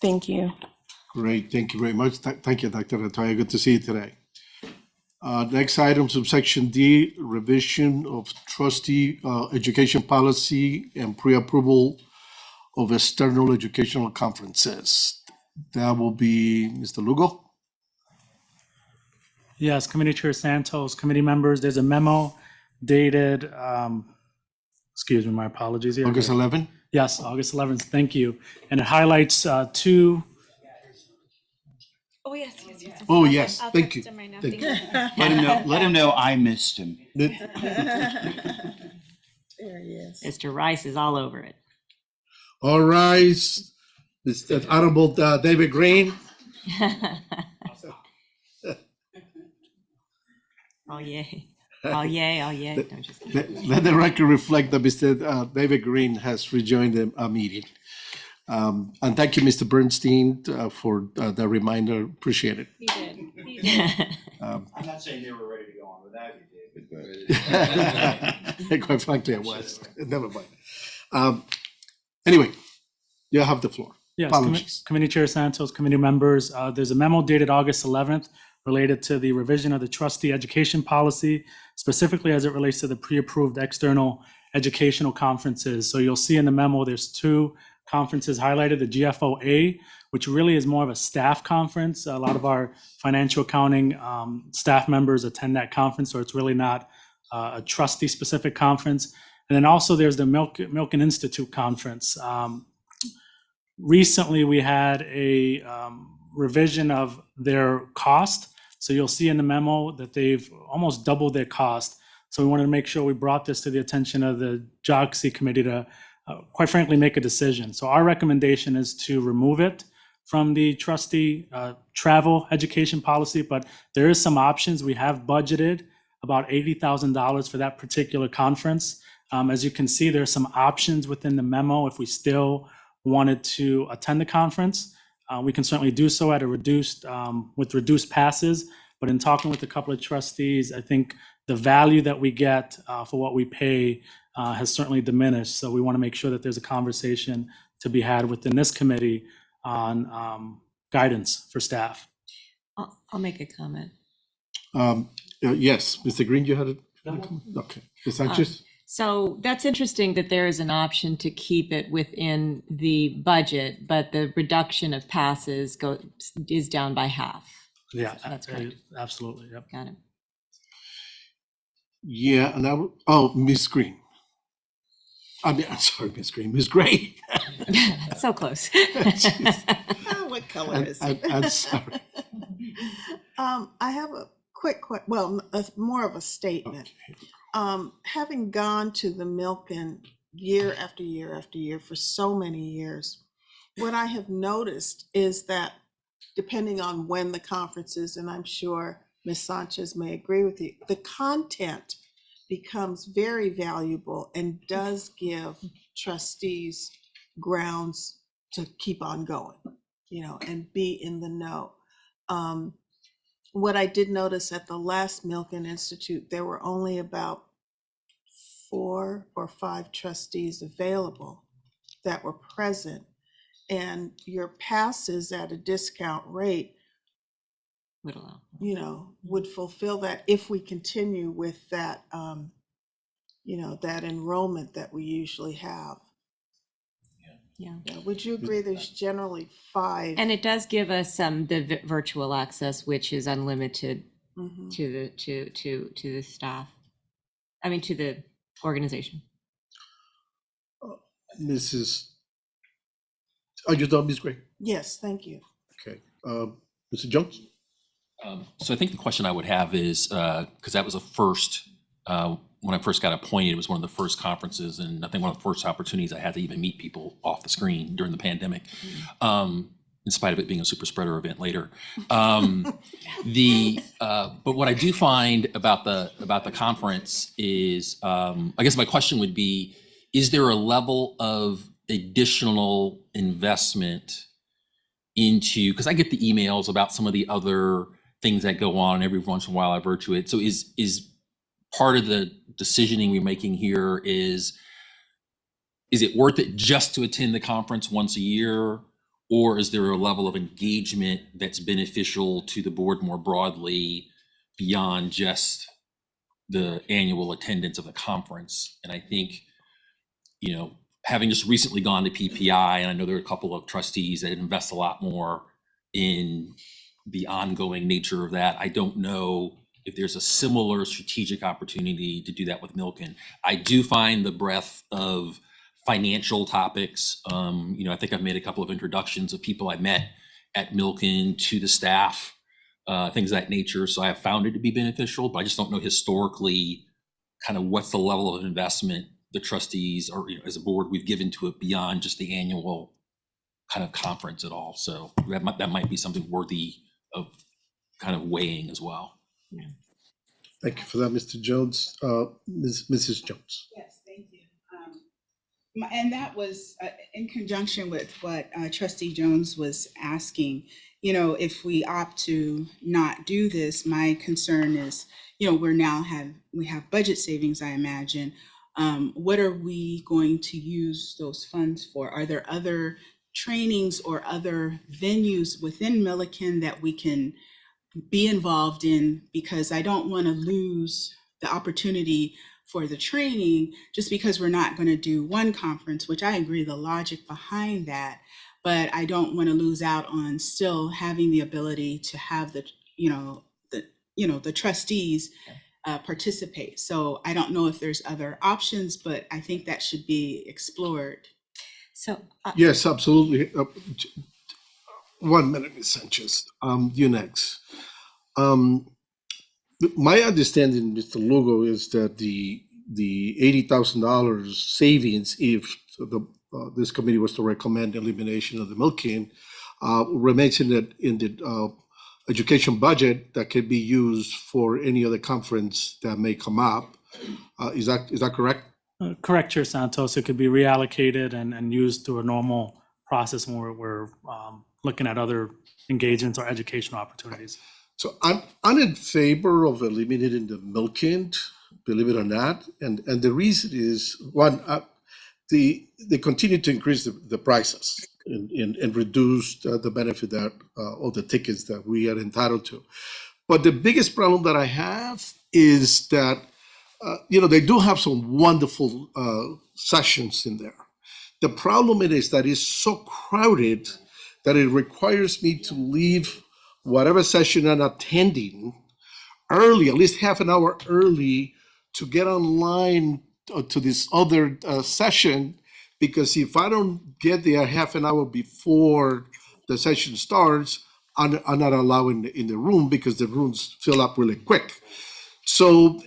Thank you. Great, thank you very much. Thank you, Dr. Latoya. Good to see you today. Next item, subsection D, revision of trustee education policy and pre-approval of external educational conferences. That will be Mr. Lugo. Yes, Committee Chair Santos, committee members, there's a memo dated, excuse me, my apologies here. August 11. Yes, August 11th, thank you. And it highlights two, Oh, yes. Oh, Okay, yes, I'll thank text you. him right now. Thank Thank you. Let him know I missed him. There he is. Mr. Rice is all over it. All rise. Mr. Honorable David Green. Oh, yay. Oh, yay, oh, yay. No, just kidding. Let the record reflect that Mr. David Green has rejoined the meeting. And thank you, Mr. Bernstein, for the reminder. Appreciate it. He did. He did. I'm not saying they were ready to go on without you, David, but. Quite frankly, I was. Never mind. Anyway, you have the floor. yes, Apologies. Committee Chair Santos, committee members, there's a memo dated August 11th related to the revision of the trustee education policy, specifically as it relates to the pre-approved external educational conferences. So you'll see in the memo, there's two conferences highlighted, the GFOA, which really is more of a staff conference. A lot of our financial accounting staff members attend that conference, so it's really not a trustee specific conference. And then also there's the Milken Institute conference. Recently, we had a revision of their cost. So you'll see in the memo that they've almost doubled their cost. So we wanted to make sure we brought this to the attention of the JOGC committee to, quite frankly, make a decision. So our recommendation is to remove it from the trustee travel education policy, but there is some options. We have budgeted about $80,000 for that particular conference. As you can see, there's some options within the memo if we still wanted to attend the conference. We can certainly do so at a reduced, with reduced passes, but in talking with a couple of trustees, I think the value that we get for what we pay has certainly diminished. So we want to make sure that there's a conversation to be had within this committee on guidance for staff. I'll make a comment. Yes, Mr. Green, you had it? Okay. Ms. Sanchez? So that's interesting that there is an option to keep it within the budget, but the reduction of passes is down by half. Yeah, That's correct. Absolutely. Yep. Got it. Yeah, and Ms. Green. I'm sorry, Ms. Green, Ms. Gray. So close. Oh, what color is it? I'm sorry. I have a quick, more of a statement. Having gone to the Milken year after year after year for so many years, what I have noticed is that depending on when the conference is, and I'm sure Ms. Sanchez may agree with you, the content becomes very valuable and does give trustees grounds to keep on going, and be in the know. What I did notice at the last Milken Institute, there were only about 4 or 5 trustees available that were present, and your passes at a discount rate, would fulfill that if we continue with that, that enrollment that we usually have. Yeah. Would you agree there's generally 5? And it does give us the virtual access, which is unlimited Mhm. to the staff. I mean, to the organization. Mrs. Are you done, Ms. Gray? Yes, thank you. Okay. Mr. Jones? So I think the question I would have is, because that was a first when I first got appointed, it was one of the first conferences, and I think one of the first opportunities I had to even meet people off the screen during the pandemic, in spite of it being a super spreader event later. But what I do find about the conference is, I guess my question would be, is there a level of additional investment into, because I get the emails about some of the other things that go on, and every once in a while I virtue it. So is part of the decisioning we're making here is it worth it just to attend the conference once a year, or is there a level of engagement that's beneficial to the board more broadly beyond just the annual attendance of the conference? And I think, having just recently gone to PPI, and I know there are a couple of trustees that invest a lot more in the ongoing nature of that. I don't know if there's a similar strategic opportunity to do that with Milken. I do find the breadth of financial topics. I think I've made a couple of introductions of people I met at Milken to the staff, things of that nature. So I have found it to be beneficial, but I just don't know historically kind of what's the level of investment the trustees or as a board we've given to it beyond just the annual kind of conference at all. So that might be something worthy of kind of weighing as well. Yeah. Thank you for that, Mr. Jones. Mrs. Jones. Yes, thank you. And that was in conjunction with what Trustee Jones was asking. If we opt to not do this, my concern is, we have budget savings, I imagine. What are we going to use those funds for? Are there other trainings or other venues within Milliken that we can be involved in? Because I don't want to lose the opportunity for the training just because we're not going to do one conference, which I agree the logic behind that, but I don't want to lose out on still having the ability to have the trustees participate. So I don't know if there's other options, but I think that should be explored. So Yes, absolutely. 1 minute, Ms. Sanchez. You next. My understanding, Mr. Lugo, is that the $80,000 savings, if this committee was to recommend elimination of the Milken, remains in the education budget that can be used for any other conference that may come up. Is that correct? Correct, Chair Santos. It could be reallocated and used through a normal process when we're looking at other engagements or educational opportunities. So I'm in favor of eliminating the Milken, believe it or not, and the reason is one, they continue to increase the prices and reduce the benefit that of the tickets that we are entitled to. But the biggest problem that I have is that they do have some wonderful sessions in there. The problem is that it's so crowded that it requires me to leave whatever session I'm attending early, at least half an hour early, to get online to this other session, because if I don't get there half an hour before the session starts, I'm not allowed in the room because the rooms fill up really quick. So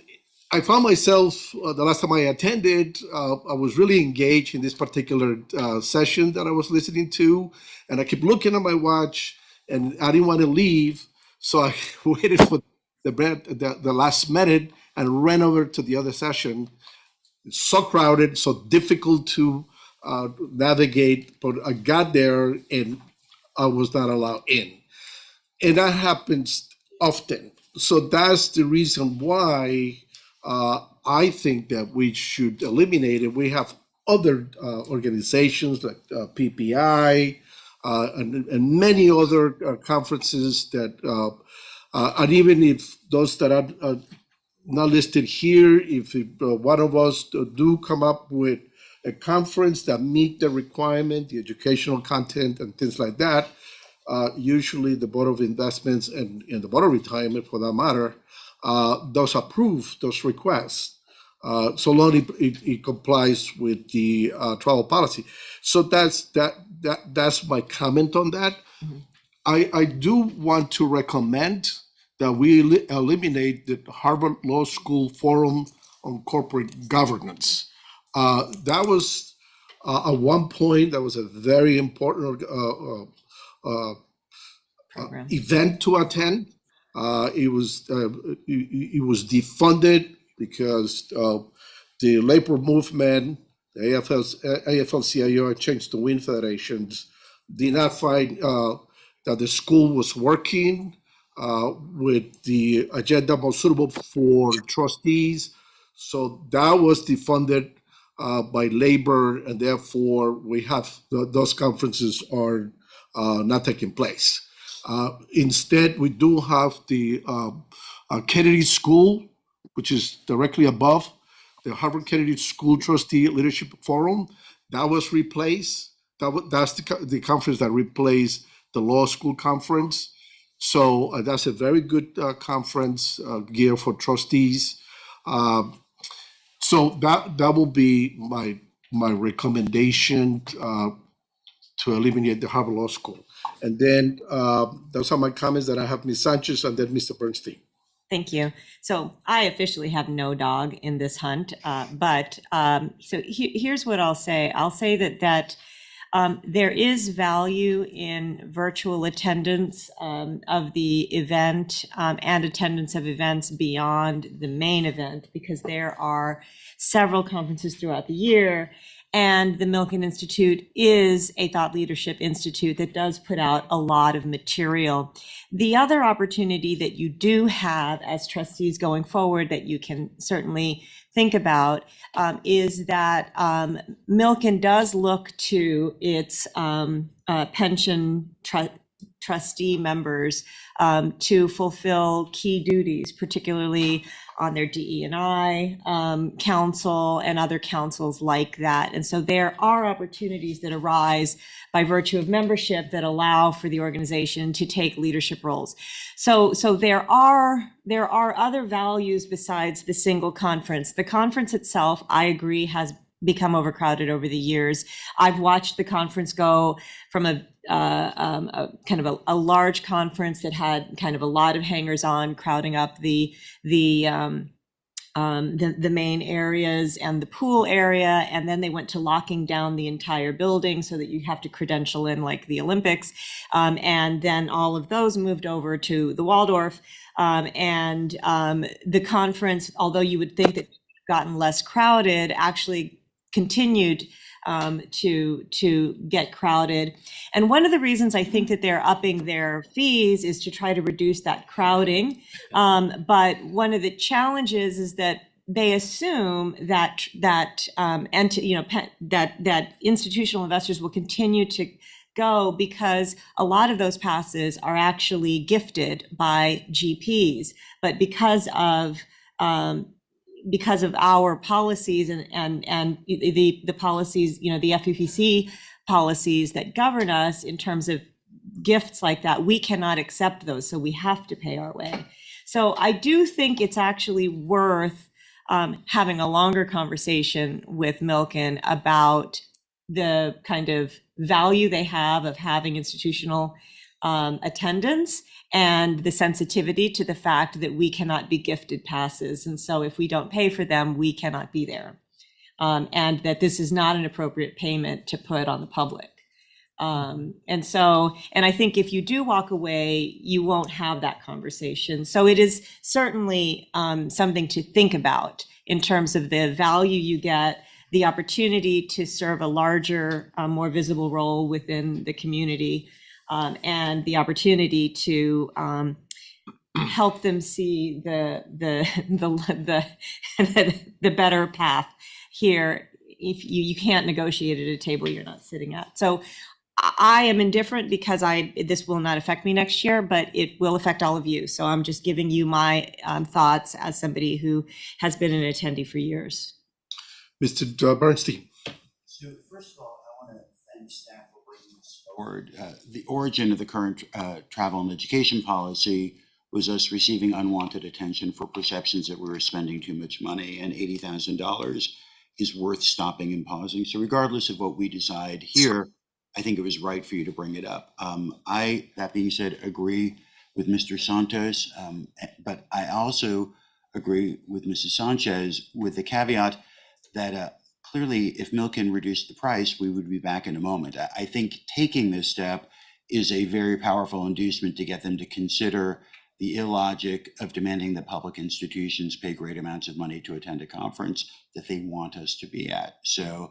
I found myself, the last time I attended, I was really engaged in this particular session that I was listening to, and I kept looking at my watch, and I didn't want to leave, so I waited for the last minute and ran over to the other session. It's so crowded, so difficult to navigate, but I got there and I was not allowed in. And that happens often. So that's the reason why I think that we should eliminate it. We have other organizations like PPI, and many other conferences that, and even if those that are not listed here, if one of us do come up with a conference that meet the requirement, the educational content and things like that, usually the Board of Investments and the Board of Retirement, for that matter, does approve those requests, so long it complies with the travel policy. So that's my comment on that. Mm-hmm. I do want to recommend that we eliminate the Harvard Law School Forum on corporate governance. That was at one point, that was a very important Program. event to attend. It was defunded because the labor movement, the AFL-CIO, and Change the Wind Federations did not find that the school was working with the agenda most suitable for trustees. So that was defunded by labor, and therefore we have those conferences are not taking place. Instead, we do have the Kennedy School, which is directly above the Harvard Kennedy School Trustee Leadership Forum. That was replaced. That's the conference that replaced the law school conference. So that's a very good conference geared for trustees. So that will be my recommendation to eliminate the Harvard Law School. And then those are my comments that I have Ms. Sanchez and then Mr. Bernstein. Thank you. So I officially have no dog in this hunt, so here's what I'll say. I'll say that there is value in virtual attendance of the event and attendance of events beyond the main event, because there are several conferences throughout the year. And the Milken Institute is a thought leadership institute that does put out a lot of material. The other opportunity that you do have as trustees going forward that you can certainly think about is that Milken does look to its pension trustee members to fulfill key duties, particularly on their DE&I council and other councils like that. And so there are opportunities that arise by virtue of membership that allow for the organization to take leadership roles. So there are other values besides the single conference. The conference itself, I agree, has become overcrowded over the years. I've watched the conference go from a kind of a large conference that had kind of a lot of hangers-on crowding up the main areas and the pool area, and then they went to locking down the entire building so that you have to credential in like the Olympics, and then all of those moved over to the Waldorf, and the conference, although you would think that it gotten less crowded, actually continued to get crowded. And one of the reasons I think that they're upping their fees is to try to reduce that crowding. But one of the challenges is that they assume that institutional investors will continue to go because a lot of those passes are actually gifted by GPs, but because of our policies and the policies, the FEPC policies that govern us in terms of gifts like that, we cannot accept those. So we have to pay our way. So I do think it's actually worth having a longer conversation with Milken about the kind of value they have of having institutional attendance and the sensitivity to the fact that we cannot be gifted passes. And so if we don't pay for them, we cannot be there. And that this is not an appropriate payment to put on the public. And I think if you do walk away, you won't have that conversation. So it is certainly something to think about in terms of the value you get, the opportunity to serve a larger, more visible role within the community, and the opportunity to help them see the better path here. If you can't negotiate at a table you're not sitting at. So I am indifferent because this will not affect me next year, but it will affect all of you. So I'm just giving you my thoughts as somebody who has been an attendee for years. Mr. Bernstein. So first of all, I want to thank staff for bringing this forward. The origin of the current travel and education policy was us receiving unwanted attention for perceptions that we were spending too much money, and $80,000 is worth stopping and pausing. So regardless of what we decide here, I think it was right for you to bring it up. That being said, agree with Mr. Santos, but I also agree with Mrs. Sanchez, with the caveat that clearly if Milken reduced the price, we would be back in a moment. I think taking this step is a very powerful inducement to get them to consider the illogic of demanding that public institutions pay great amounts of money to attend a conference that they want us to be at. So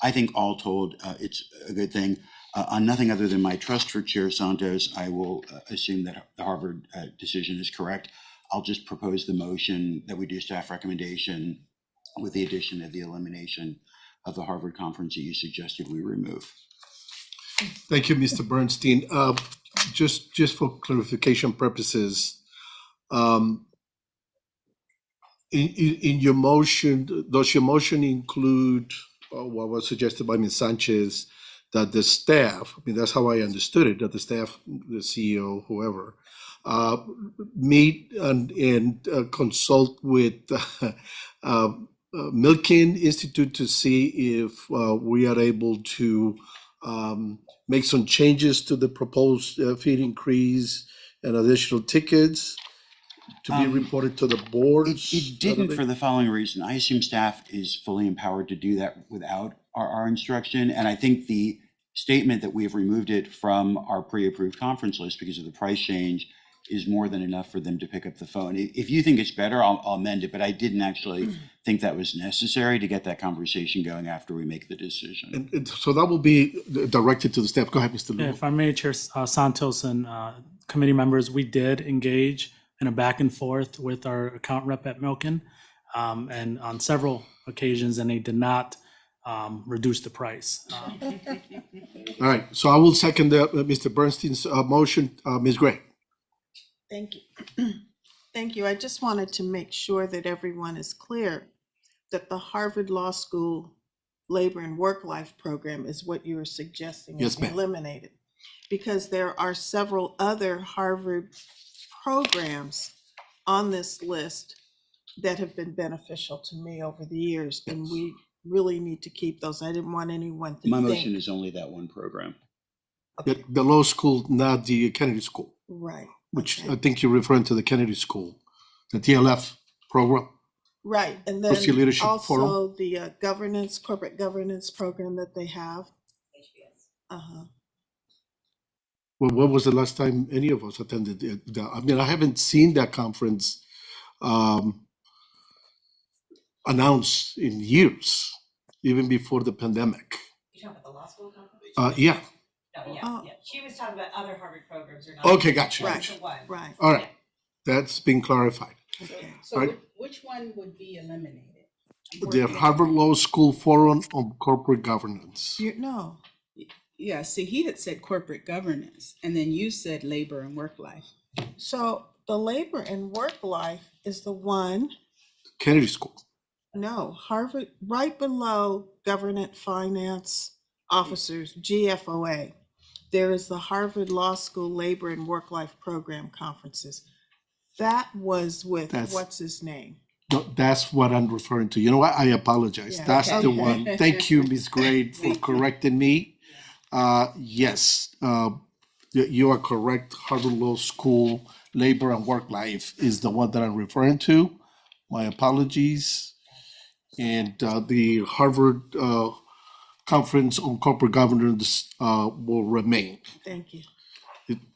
I think all told, it's a good thing. On nothing other than my trust for Chair Santos, I will assume that the Harvard decision is correct. I'll just propose the motion that we do staff recommendation with the addition of the elimination of the Harvard conference that you suggested we remove. Thank you, Mr. Bernstein. Just for clarification purposes, in your motion, does your motion include what was suggested by Ms. Sanchez, that the staff, I mean, that's how I understood it, that the staff, the CEO, whoever, meet and consult with Milken Institute to see if we are able to make some changes to the proposed fee increase and additional tickets to be reported to the boards? It didn't for the following reason. I assume staff is fully empowered to do that without our instruction. And I think the statement that we have removed it from our pre-approved conference list because of the price change is more than enough for them to pick up the phone. If you think it's better, I'll amend it, but I didn't actually think that was necessary to get that conversation going after we make the decision. And so that will be directed to the staff. Go ahead, Mr. Yeah, Lugo. if I may, Chair Santos and committee members, we did engage in a back and forth with our account rep at Milken, and on several occasions, and they did not reduce the price. All right, so I will second Mr. Bernstein's motion. Ms. Gray. Thank you. Thank you. I just wanted to make sure that everyone is clear that the Harvard Law School Labor and Work Life Program is what you are suggesting Yes, is ma'am. eliminated. Because there are several other Harvard programs on this list that have been beneficial to me over the years, and we really need to keep those. I didn't want anyone to My think. motion is only that one program. The law school, not the Kennedy School, Right. which okay. I think you're referring to the Kennedy School, the TLF program. Right, and Trustee then Leadership Forum. also the governance, corporate governance program that they have. Uh-huh. Well, when was the last time any of us attended it? I mean, I haven't seen that conference announced in years, even before the pandemic. You talking about the law school conference? Yeah, No, Oh. yeah. She was talking about other Harvard programs or not. okay, gotcha. Right. gotcha. Right, All right, that's been clarified. okay. So Right. which one would be eliminated? The Harvard Law School Forum on Corporate Governance. No, Yeah, see, he had said corporate governance, and then you said labor and work life. so the labor and work life is the one, Kennedy School. no, Harvard, right below government finance officers, GFOA. There is the Harvard Law School Labor and Work Life Program conferences. That was with, That's- what's his name? No, that's what I'm referring to. You know what? I apologize. Yeah, That's the okay. one. Thank you, Ms. Gray, for Thank you. correcting me. Yes, you are correct. Harvard Law School Labor and Work Life is the one that I'm referring to. My apologies. And the Harvard Conference on Corporate Governance will remain. Thank you.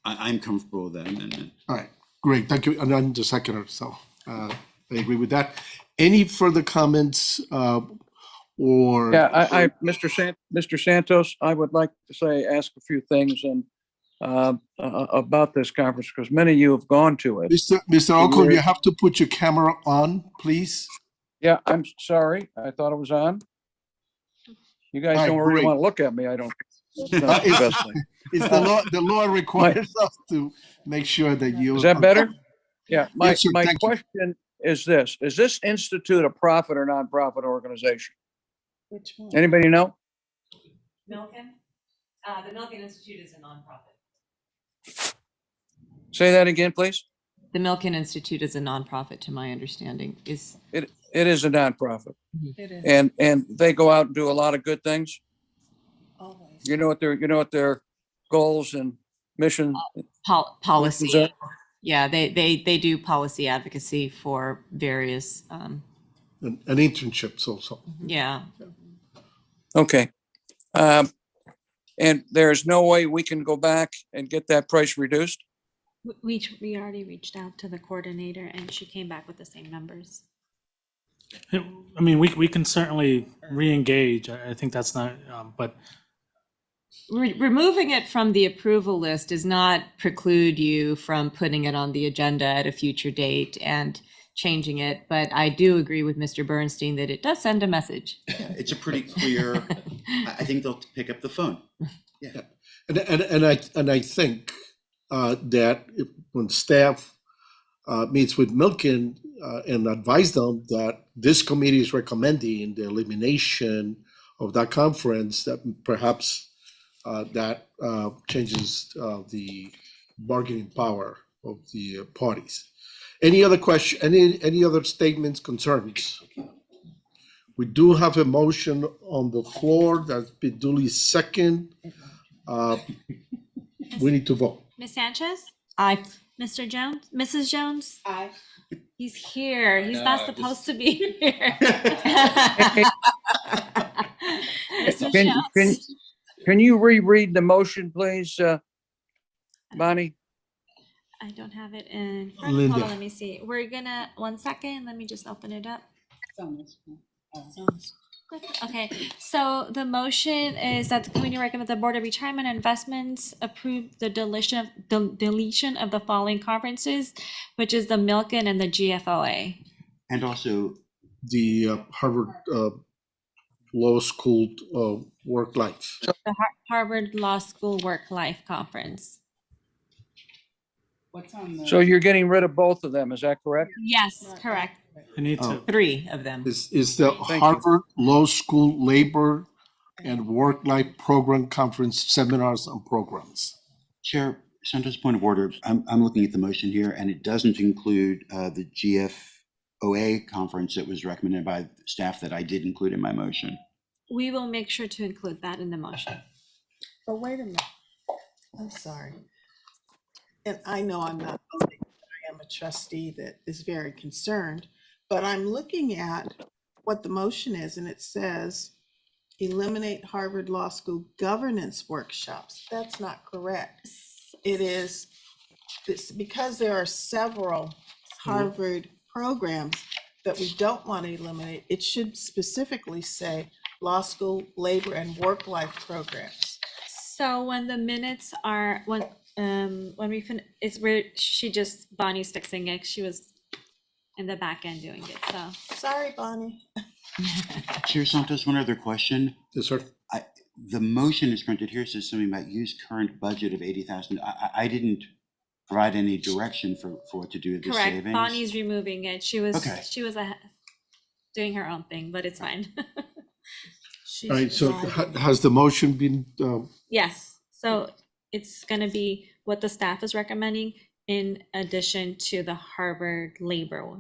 I'm comfortable with that amendment. All right, great. Thank you. And I'm the seconder, so I agree with that. Any further comments or? Yeah, Mr. Santos, I would like to ask a few things and about this conference, because many of you have gone to it. Mr. Ocon, you have to put your camera on, please. Yeah, I'm sorry. I thought it was on. You guys All right, don't really great. want to look at me. I don't. It's not the best thing. It's the law requires us to make sure that you. Is that better? Yeah, Yes, sir. my Thank you. question is this institute a profit or nonprofit organization? Which one? Anybody know? Milken? The Milken Institute is a nonprofit. Say that again, please. The Milken Institute is a nonprofit, to my understanding, is. It is a nonprofit, It is. and they go out and do a lot of good things. Always. You know what their goals and mission. Policy. Is that- Yeah, they do policy advocacy for various, And internships also. yeah. Okay. And there's no way we can go back and get that price reduced? We already reached out to the coordinator and she came back with the same numbers. I mean, we can certainly re-engage. I think that's not, but Removing it from the approval list does not preclude you from putting it on the agenda at a future date and changing it. But I do agree with Mr. Bernstein that it does send a message. Yeah, it's a pretty clear, I think they'll pick up the phone. Yeah. And I think that when staff meets with Milken and advise them that this committee is recommending the elimination of that conference, that perhaps that changes the bargaining power of the parties. Any other question? Any other statements, concerns? We do have a motion on the floor that's been duly second. We need to vote. Ms. Sanchez? Aye. Mr. Jones? Mrs. Jones? Aye. He's here. He's not supposed to be here. Mrs. Jones? Can you reread the motion, please, Bonnie? I don't have it in front. Linda. Hold on, let me see. We're gonna, 1 second, let me just open it up. Okay, so the motion is that the committee recommends the Board of Retirement and Investments approve the deletion of the following conferences, which is the Milken and the GFOA. And also, The Harvard Law School work life. The Harvard Law School Work-Life Conference. What's on the? So you're getting rid of both of them, is that correct? Yes, correct. I need to. 3 of them. Is the Thank you. Harvard Law School Labor and Work-Life Program Conference seminars and programs. Chair, Santos, point of order. I'm looking at the motion here, and it doesn't include the GFOA conference that was recommended by staff that I did include in my motion. We will make sure to include that in the motion. But wait a minute, I'm sorry. And I know I'm not, I am a trustee that is very concerned, but I'm looking at what the motion is and it says eliminate Harvard Law School governance workshops. That's not correct. It is, it's because there are several Harvard programs that we don't want to eliminate. It should specifically say law school, labor and work-life programs. So when the minutes are, when we it's where Bonnie's fixing it. She was in the back end doing it, so. Sorry, Bonnie. Chair Santos, one other question. Yes, sir. The motion is printed here, says something about use current budget of 80,000. I didn't provide any direction for what to do with the Correct, savings. Bonnie's removing it. She was, Okay. doing her own thing, but it's fine. All right, so has the motion been, Yes, so it's gonna be what the staff is recommending in addition to the Harvard Labor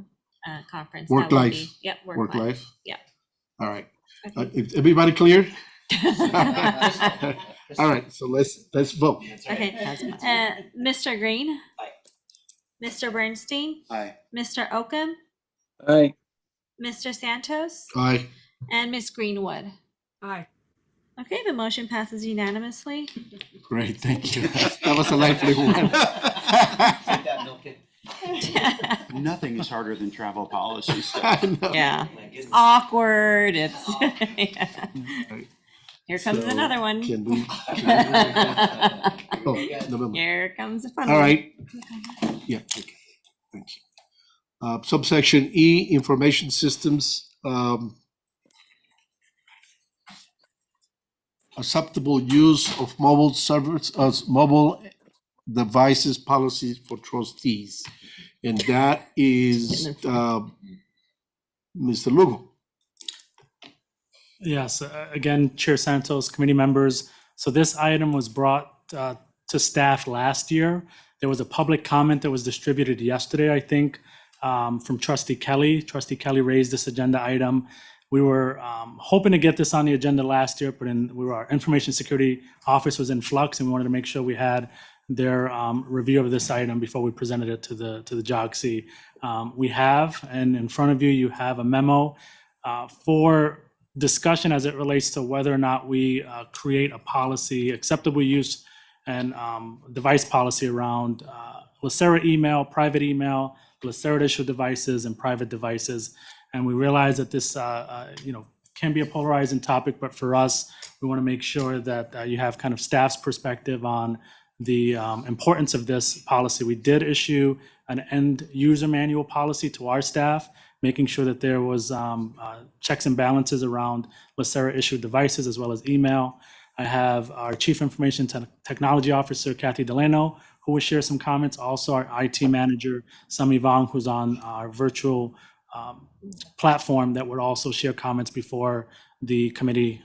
Conference. That will Work-life. be- Yep, work work-life. life? Yep. All right. Okay. Is everybody clear? All right, so let's vote. Okay, Mr. Green? Mr. Bernstein? Aye. Mr. Oakham? Aye. Mr. Santos? Aye. And Ms. Greenwood? Aye. Okay, the motion passes unanimously. Great, thank you. That was a lively one. Take that, Milken. Nothing is harder than travel policy stuff. I know. Yeah, My goodness. awkward, it's. Right. Here comes So, another one. Can we? Oh, November. Here comes a fun one. All right. Yeah, okay, thank you. Subsection E, information systems. Acceptable use of mobile servers, mobile devices policies for trustees. And that is Mr. Lugo. Yes, again, Chair Santos, committee members. So this item was brought to staff last year. There was a public comment that was distributed yesterday, I think, from Trustee Kelly. Trustee Kelly raised this agenda item. We were hoping to get this on the agenda last year, but our information security office was in flux and we wanted to make sure we had their review of this item before we presented it to the JOGC. We have, and in front of you, you have a memo for discussion as it relates to whether or not we create a policy, acceptable use and device policy around LACERA email, private email, LACERA issued devices, and private devices. And we realize that this, can be a polarizing topic, but for us, we want to make sure that you have kind of staff's perspective on the importance of this policy. We did issue an end user manual policy to our staff, making sure that there was checks and balances around LACERA issued devices as well as email. I have our Chief Information Technology Officer, Kathy Delano, who will share some comments. Also our IT manager, Sami Vong, who's on our virtual platform, that would also share comments before the committee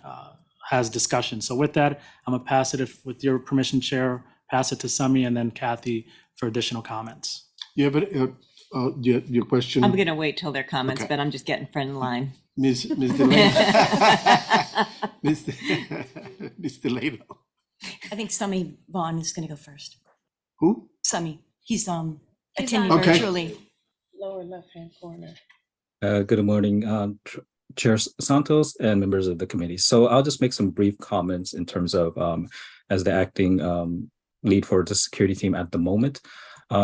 has discussion. So with that, I'm gonna pass it, with your permission, Chair, pass it to Sami and then Kathy for additional comments. You have your question? I'm gonna wait till their comments, Okay. but I'm just getting front of the line. Ms. Delano. Ms. Delano. I think Sami Vaughn is going to go first. Who? Sami, he's He's attending on. Okay. virtually. Lower left-hand corner. Good morning, Chair Santos and members of the committee. So I'll just make some brief comments in terms of as the acting lead for the security team at the moment.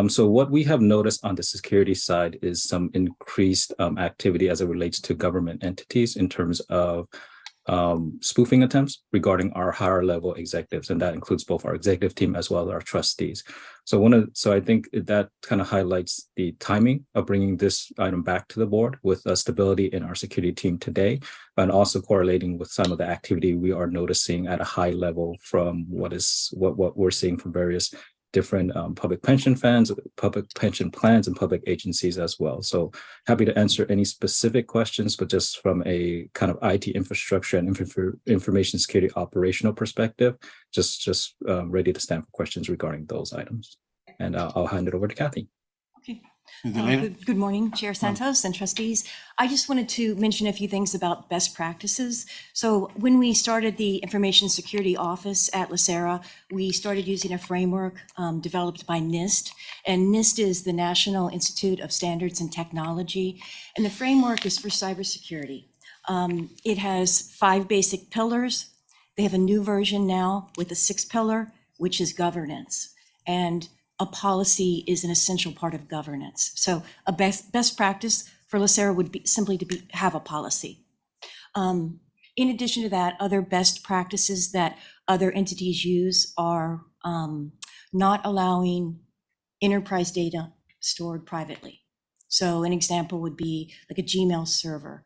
So what we have noticed on the security side is some increased activity as it relates to government entities in terms of spoofing attempts regarding our higher level executives, and that includes both our executive team as well as our trustees. So I think that kind of highlights the timing of bringing this item back to the board with stability in our security team today, and also correlating with some of the activity we are noticing at a high level from what we're seeing from various different public pension funds, public pension plans, and public agencies as well. So happy to answer any specific questions, but just from a kind of IT infrastructure and information security operational perspective, just ready to stand for questions regarding those items. And I'll hand it over to Kathy. Okay. Ms. Delano? Good morning, Chair Santos and trustees. I just wanted to mention a few things about best practices. So when we started the Information Security Office at LACERA, we started using a framework developed by NIST. And NIST is the National Institute of Standards and Technology. And the framework is for cybersecurity. It has 5 basic pillars. They have a new version now with a 6th pillar, which is governance. And a policy is an essential part of governance. So a best practice for LACERA would be simply to have a policy. In addition to that, other best practices that other entities use are not allowing enterprise data stored privately. So an example would be like a Gmail server.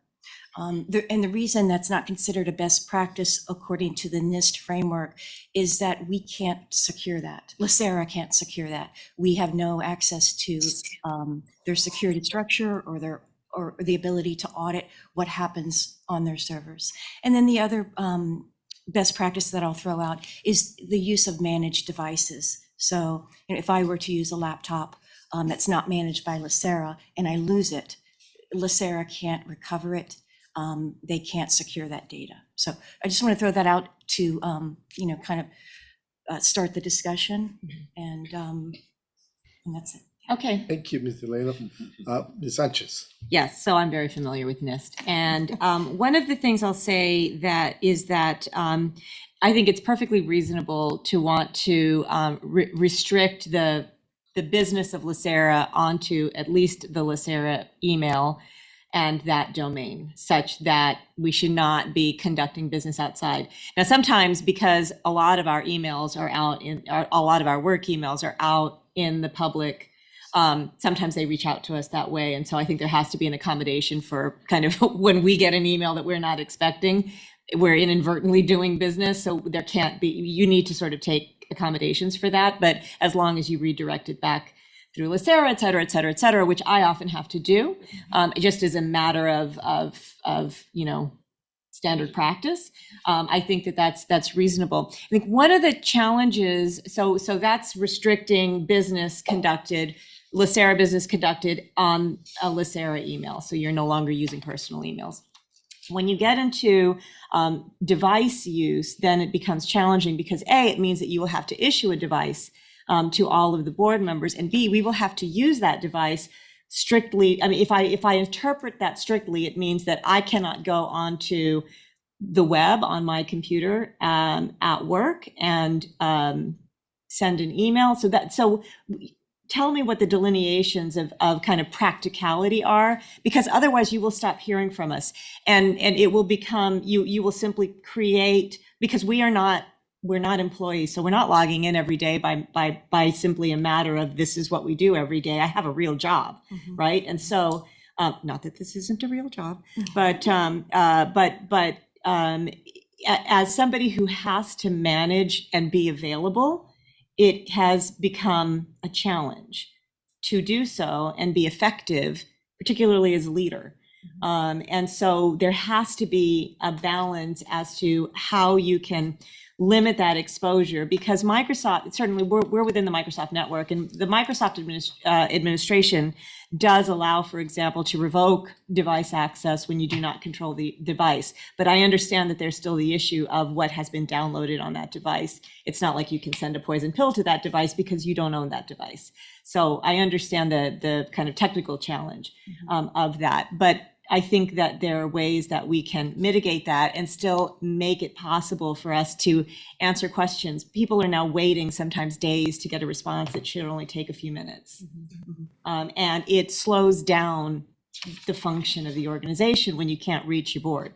And the reason that's not considered a best practice according to the NIST framework is that we can't secure that. LACERA can't secure that. We have no access to their security structure or the ability to audit what happens on their servers. And then the other best practice that I'll throw out is the use of managed devices. So if I were to use a laptop that's not managed by LACERA and I lose it, LACERA can't recover it. They can't secure that data. So I just want to throw that out to, kind of start the discussion, and that's it. Okay. Thank you, Ms. Delano. Ms. Sanchez. Yes, so I'm very familiar with NIST. And one of the things I'll say is that I think it's perfectly reasonable to want to restrict the business of LACERA onto at least the LACERA email and that domain, such that we should not be conducting business outside. Now, sometimes because a lot of our emails are a lot of our work emails are out in the public, sometimes they reach out to us that way. And so I think there has to be an accommodation for kind of when we get an email that we're not expecting, we're inadvertently doing business. So there can't be, you need to sort of take accommodations for that. But as long as you redirect it back through LACERA, et cetera, et cetera, et cetera, which I often have to do, just as a matter of standard practice. I think that's reasonable. I think one of the challenges, so that's restricting business conducted, LACERA business conducted on a LACERA email. So you're no longer using personal emails. When you get into device use, then it becomes challenging because A, it means that you will have to issue a device to all of the board members. And B, we will have to use that device strictly. I mean, if I interpret that strictly, it means that I cannot go onto the web on my computer at work and send an email. So tell me what the delineations of kind of practicality are, because otherwise you will stop hearing from us, and it will become, you will simply create, because we're not employees, so we're not logging in every day by simply a matter of this is what we do every day. I have a real job, right? And so, not that this isn't a real job, but as somebody who has to manage and be available, it has become a challenge to do so and be effective, particularly as a leader. And so there has to be a balance as to how you can limit that exposure, because Microsoft, certainly we're within the Microsoft network, and the Microsoft administration does allow, for example, to revoke device access when you do not control the device. But I understand that there's still the issue of what has been downloaded on that device. It's not like you can send a poison pill to that device because you don't own that device. So I understand the kind of technical challenge of that. But I think that there are ways that we can mitigate that and still make it possible for us to answer questions. People are now waiting sometimes days to get a response that should only take a few minutes. And it slows down the function of the organization when you can't reach your board.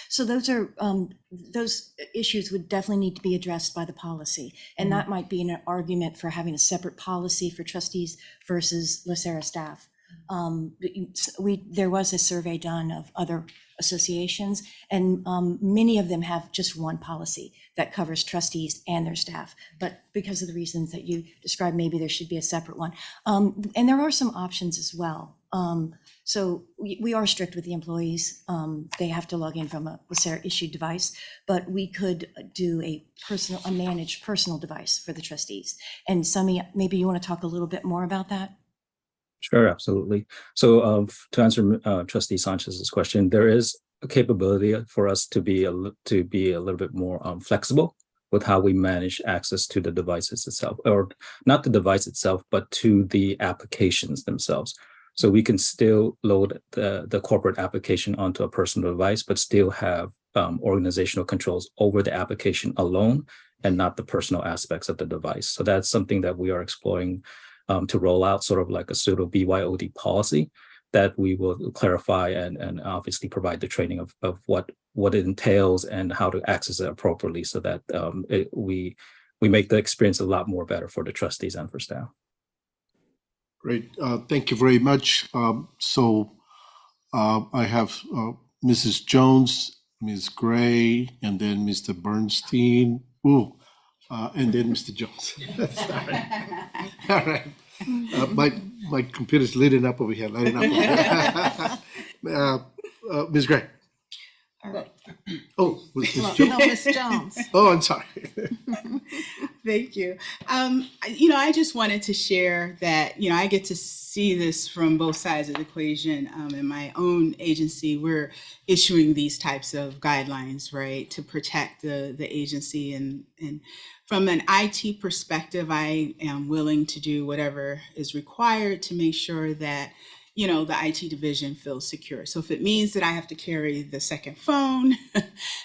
So those issues would definitely need to be addressed by the policy. And that might be an argument for having a separate policy for trustees versus LACERA staff. There was a survey done of other associations, and many of them have just one policy that covers trustees and their staff. But because of the reasons that you described, maybe there should be a separate one. And there are some options as well. So we are strict with the employees. They have to log in from a LACERA issued device, but we could do a managed personal device for the trustees. And Sami, maybe you want to talk a little bit more about that? Sure, absolutely. So to answer Trustee Sanchez's question, there is a capability for us to be a little bit more flexible with how we manage access to the devices itself, or not the device itself, but to the applications themselves. So we can still load the corporate application onto a personal device, but still have organizational controls over the application alone and not the personal aspects of the device. So that's something that we are exploring to roll out, sort of like a pseudo BYOD policy that we will clarify and obviously provide the training of what it entails and how to access it appropriately, so that we make the experience a lot more better for the trustees and for staff. Great, thank you very much. So I have Mrs. Jones, Ms. Gray, and then Mr. Bernstein. Ooh. And then Mr. Jones. All right. My computer's lighting up over here. Ms. Gray. All right. Oh, Ms. Jones. No, Ms. Jones. Oh, I'm sorry. Thank you. I just wanted to share that, I get to see this from both sides of the equation. In my own agency, we're issuing these types of guidelines, right, to protect the agency. And from an IT perspective, I am willing to do whatever is required to make sure that the IT division feels secure. So if it means that I have to carry the second phone,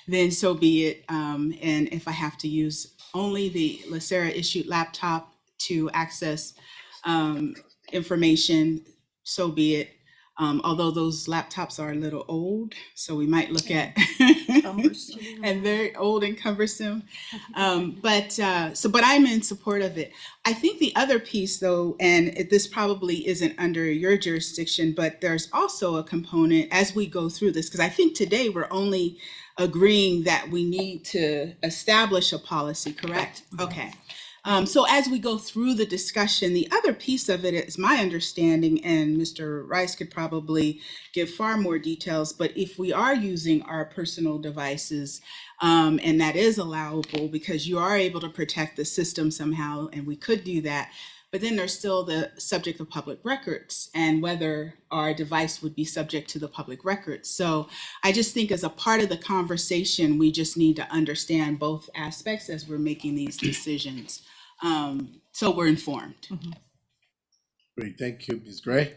then so be it. And if I have to use only the LACERA issued laptop to access information, so be it. Although those laptops are a little old, so we might look at and very old and cumbersome. But I'm in support of it. I think the other piece, though, and this probably isn't under your jurisdiction, but there's also a component as we go through this, because I think today we're only agreeing that we need to establish a policy, correct? Okay. So as we go through the discussion, the other piece of it is my understanding, and Mr. Rice could probably give far more details, but if we are using our personal devices, and that is allowable because you are able to protect the system somehow, and we could do that, but then there's still the subject of public records and whether our device would be subject to the public records. So I just think as a part of the conversation, we just need to understand both aspects as we're making these decisions. So we're informed. Great, thank you, Ms. Gray.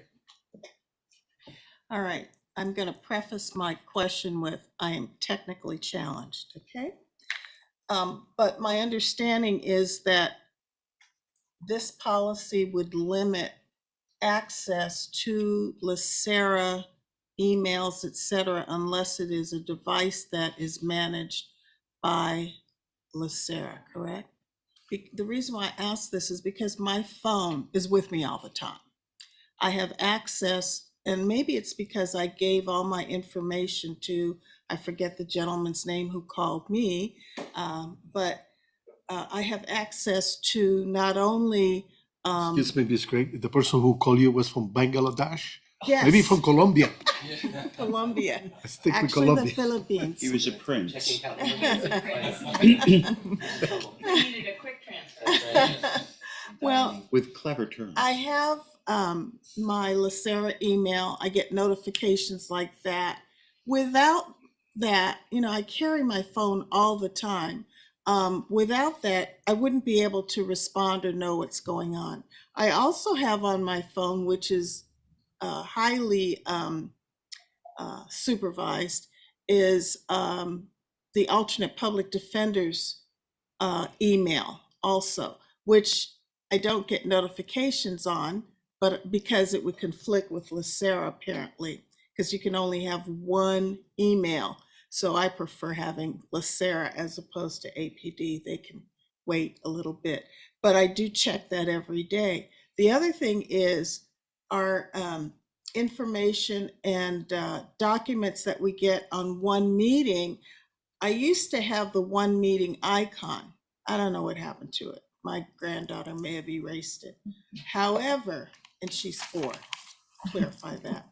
All right, I'm going to preface my question with, I am technically challenged, okay? But my understanding is that this policy would limit access to LACERA emails, et cetera, unless it is a device that is managed by LACERA, correct? The reason why I ask this is because my phone is with me all the time. I have access, and maybe it's because I gave all my information to, I forget the gentleman's name who called me, but I have access to not only Excuse me, Ms. Gray, the person who called you was from Bangladesh? yes, Maybe from Colombia. Colombia, I stick with actually Colombia. the Philippines. He was a prince. Needed a quick transfer. Well, With clever terms. I have my LACERA email. I get notifications like that. Without that, you know, I carry my phone all the time. Without that, I wouldn't be able to respond or know what's going on. I also have on my phone, which is highly supervised, is the alternate public defender's email also, which I don't get notifications on, but because it would conflict with LACERA apparently, because you can only have one email. So I prefer having LACERA as opposed to APD. They can wait a little bit, but I do check that every day. The other thing is our information and documents that we get on one meeting. I used to have the one meeting icon. I don't know what happened to it. My granddaughter may have erased it. However, and she's 4, clarify that.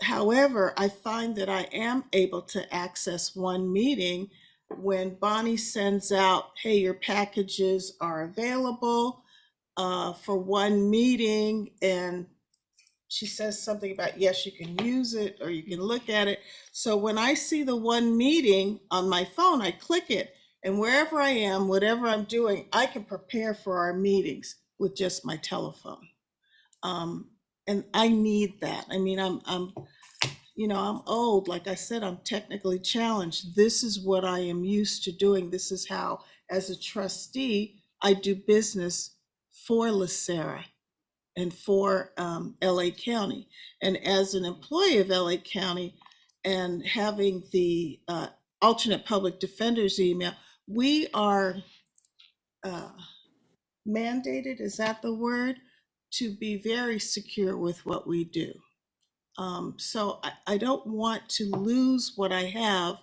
However, I find that I am able to access one meeting when Bonnie sends out, hey, your packages are available for one meeting, and she says something about, yes, you can use it or you can look at it. So when I see the one meeting on my phone, I click it, and wherever I am, whatever I'm doing, I can prepare for our meetings with just my telephone. And I need that. I mean, I'm old. Like I said, I'm technically challenged. This is what I am used to doing. This is how, as a trustee, I do business for LACERA and for LA County. And as an employee of LA County and having the alternate public defender's email, we are mandated, is that the word, to be very secure with what we do. So I don't want to lose what I have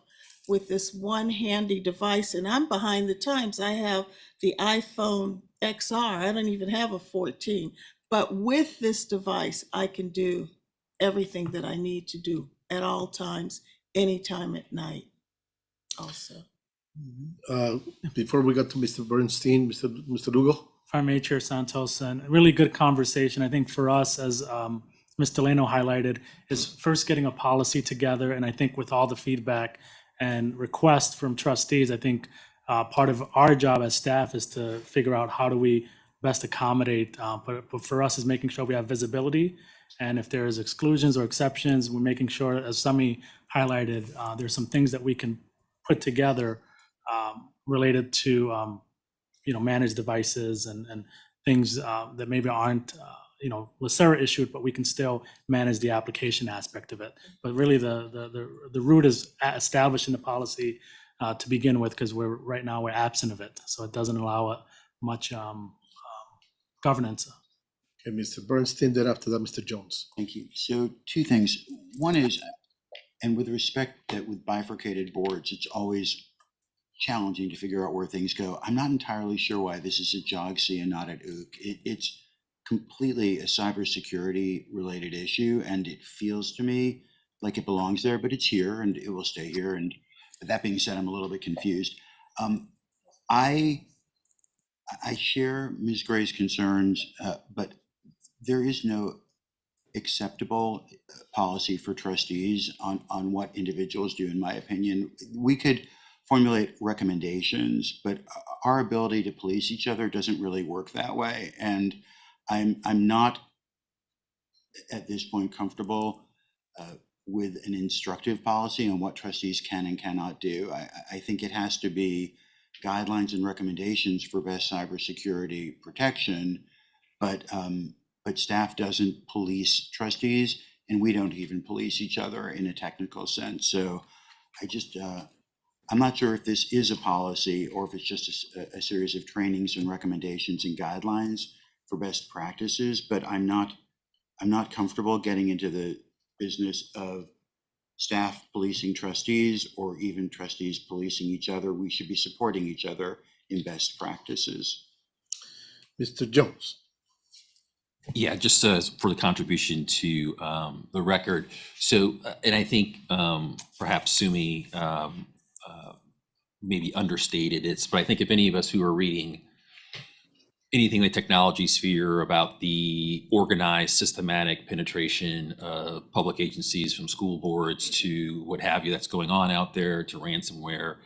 with this one handy device. And I'm behind the times. I have the iPhone XR. I don't even have a 14. But with this device, I can do everything that I need to do at all times, anytime at night also. Before we got to Mr. Bernstein, Mr. Lugo. If I may, Chair Santos, and a really good conversation. I think for us, as Ms. Delano highlighted, is first getting a policy together. And I think with all the feedback and requests from trustees, I think part of our job as staff is to figure out how do we best accommodate. But for us is making sure we have visibility. And if there's exclusions or exceptions, we're making sure, as Sami highlighted, there's some things that we can put together related to managed devices and things that maybe aren't LACERA issued, but we can still manage the application aspect of it. But really the root is established in the policy to begin with, because right now we're absent of it. So it doesn't allow much governance. Okay, Mr. Bernstein, then after that, Mr. Jones. Thank you. So 2 things. One is, and with respect that with bifurcated boards, it's always challenging to figure out where things go. I'm not entirely sure why this is at JOGC and not at OOC. It's completely a cybersecurity related issue, and it feels to me like it belongs there, but it's here and it will stay here. And that being said, I'm a little bit confused. I share Ms. Gray's concerns, but there is no acceptable policy for trustees on what individuals do, in my opinion. We could formulate recommendations, but our ability to police each other doesn't really work that way. And I'm not at this point comfortable with an instructive policy on what trustees can and cannot do. I think it has to be guidelines and recommendations for best cybersecurity protection, but staff doesn't police trustees, and we don't even police each other in a technical sense. So I just, I'm not sure if this is a policy or if it's just a series of trainings and recommendations and guidelines for best practices, but I'm not comfortable getting into the business of staff policing trustees or even trustees policing each other. We should be supporting each other in best practices. Mr. Jones. Yeah, just for the contribution to the record. So, and I think perhaps Sumi maybe understated it, but I think if any of us who are reading anything in the technology sphere about the organized, systematic penetration of public agencies, from school boards to what have you that's going on out there, to ransomware,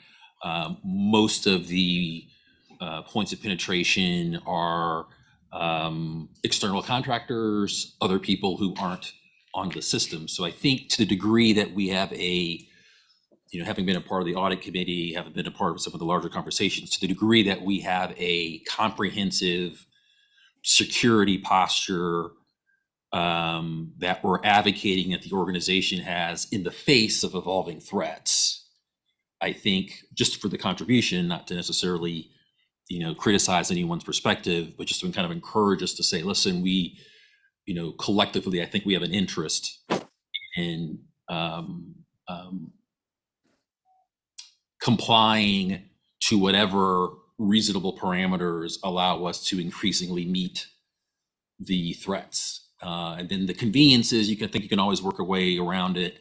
most of the points of penetration are external contractors, other people who aren't on the system. So I think to the degree that we have having been a part of the audit committee, having been a part of some of the larger conversations, to the degree that we have a comprehensive security posture that we're advocating that the organization has in the face of evolving threats, I think, just for the contribution, not to necessarily criticize anyone's perspective, but just to kind of encourage us to say, listen, we, collectively, I think we have an interest in complying to whatever reasonable parameters allow us to increasingly meet the threats. And then the conveniences, you can always work a way around it.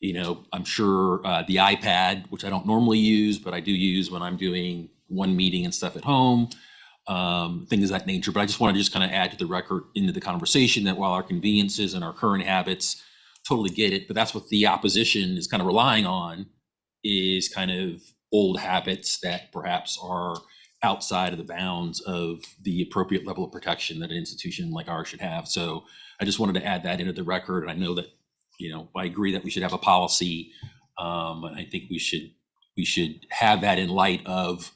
I'm sure the iPad, which I don't normally use, but I do use when I'm doing one meeting and stuff at home, things of that nature. But I just want to kind of add to the record into the conversation that while our conveniences and our current habits, totally get it, but that's what the opposition is kind of relying on, is kind of old habits that perhaps are outside of the bounds of the appropriate level of protection that an institution like ours should have. So I just wanted to add that into the record. And I know that, I agree that we should have a policy. And I think we should have that in light of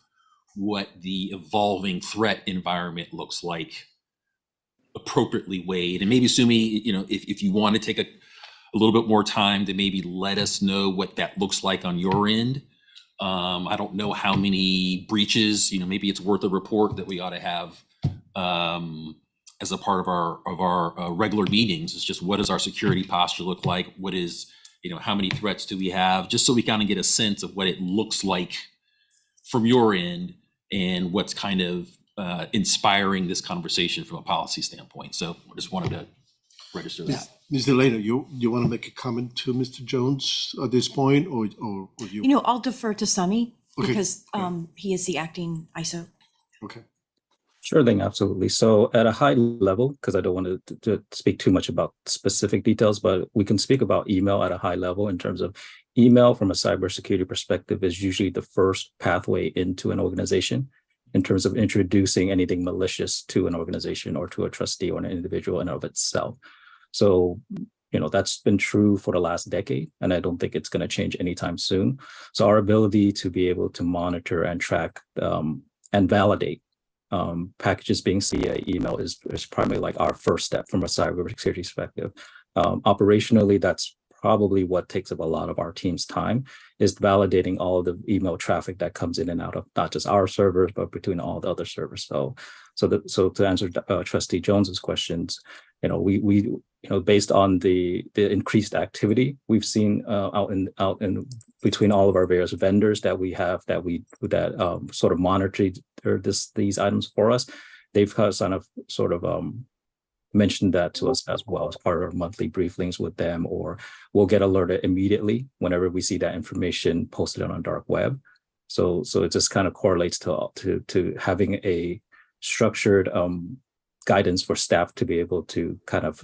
what the evolving threat environment looks like, appropriately weighed. And maybe Sumi, if you want to take a little bit more time to maybe let us know what that looks like on your end. I don't know how many breaches, maybe it's worth a report that we ought to have as a part of our regular meetings. It's just, what does our security posture look like? What is, how many threats do we have? Just so we kind of get a sense of what it looks like from your end and what's kind of inspiring this conversation from a policy standpoint. So I just wanted to register that. Ms. Delano, you want to make a comment to Mr. Jones at this point, or you? I'll defer to Sami Okay. because he is the acting ISO. Okay. Sure thing, absolutely. So at a high level, because I don't want to speak too much about specific details, but we can speak about email at a high level in terms of email from a cybersecurity perspective is usually the first pathway into an organization in terms of introducing anything malicious to an organization or to a trustee or an individual in and of itself. So, that's been true for the last decade, and I don't think it's going to change anytime soon. So our ability to be able to monitor and track and validate packages being sent via email is primarily like our first step from a cybersecurity perspective. Operationally, that's probably what takes up a lot of our team's time, is validating all of the email traffic that comes in and out of not just our servers, but between all the other servers. So to answer Trustee Jones's questions, we based on the increased activity we've seen out in between all of our various vendors that we have that sort of monitor these items for us, they've sort of mentioned that to us as well as part of our monthly briefings with them, or we'll get alerted immediately whenever we see that information posted on our dark web. So it just kind of correlates to having a structured guidance for staff to be able to kind of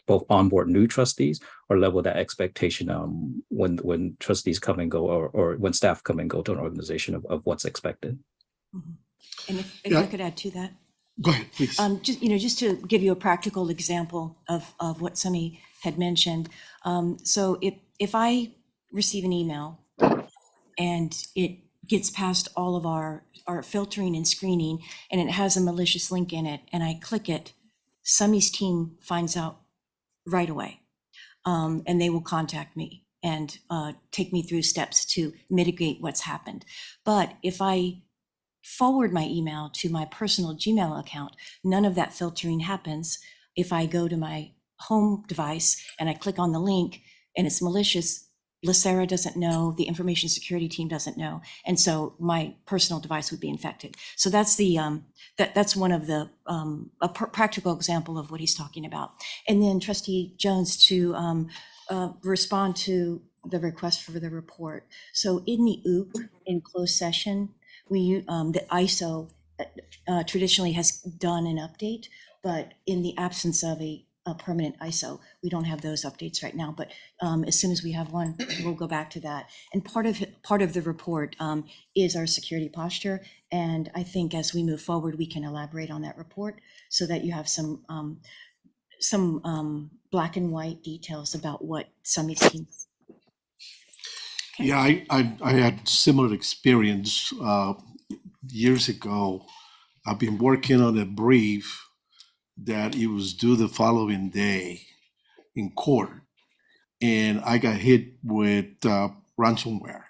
both onboard new trustees or level that expectation when trustees come and go or when staff come and go to an organization of what's expected. And if Yeah. I could add to that. Go ahead, please. Just to give you a practical example of what Sunny had mentioned. So if I receive an email and it gets past all of our filtering and screening, and it has a malicious link in it, and I click it, Sunny's team finds out right away. And they will contact me and take me through steps to mitigate what's happened. But if I forward my email to my personal Gmail account, none of that filtering happens. If I go to my home device and I click on the link and it's malicious, LACERA doesn't know, the information security team doesn't know, and so my personal device would be infected. So that's the that's one of the practical example of what he's talking about. And then Trustee Jones, to respond to the request for the report. So in the OOP in closed session, the ISO traditionally has done an update, but in the absence of a permanent ISO, we don't have those updates right now. But as soon as we have one, we'll go back to that. And part of the report is our security posture. And I think as we move forward, we can elaborate on that report so that you have some black and white details about what Sunny's team. Okay. Yeah, I had similar experience years ago. I've been working on a brief that it was due the following day in court, and I got hit with ransomware,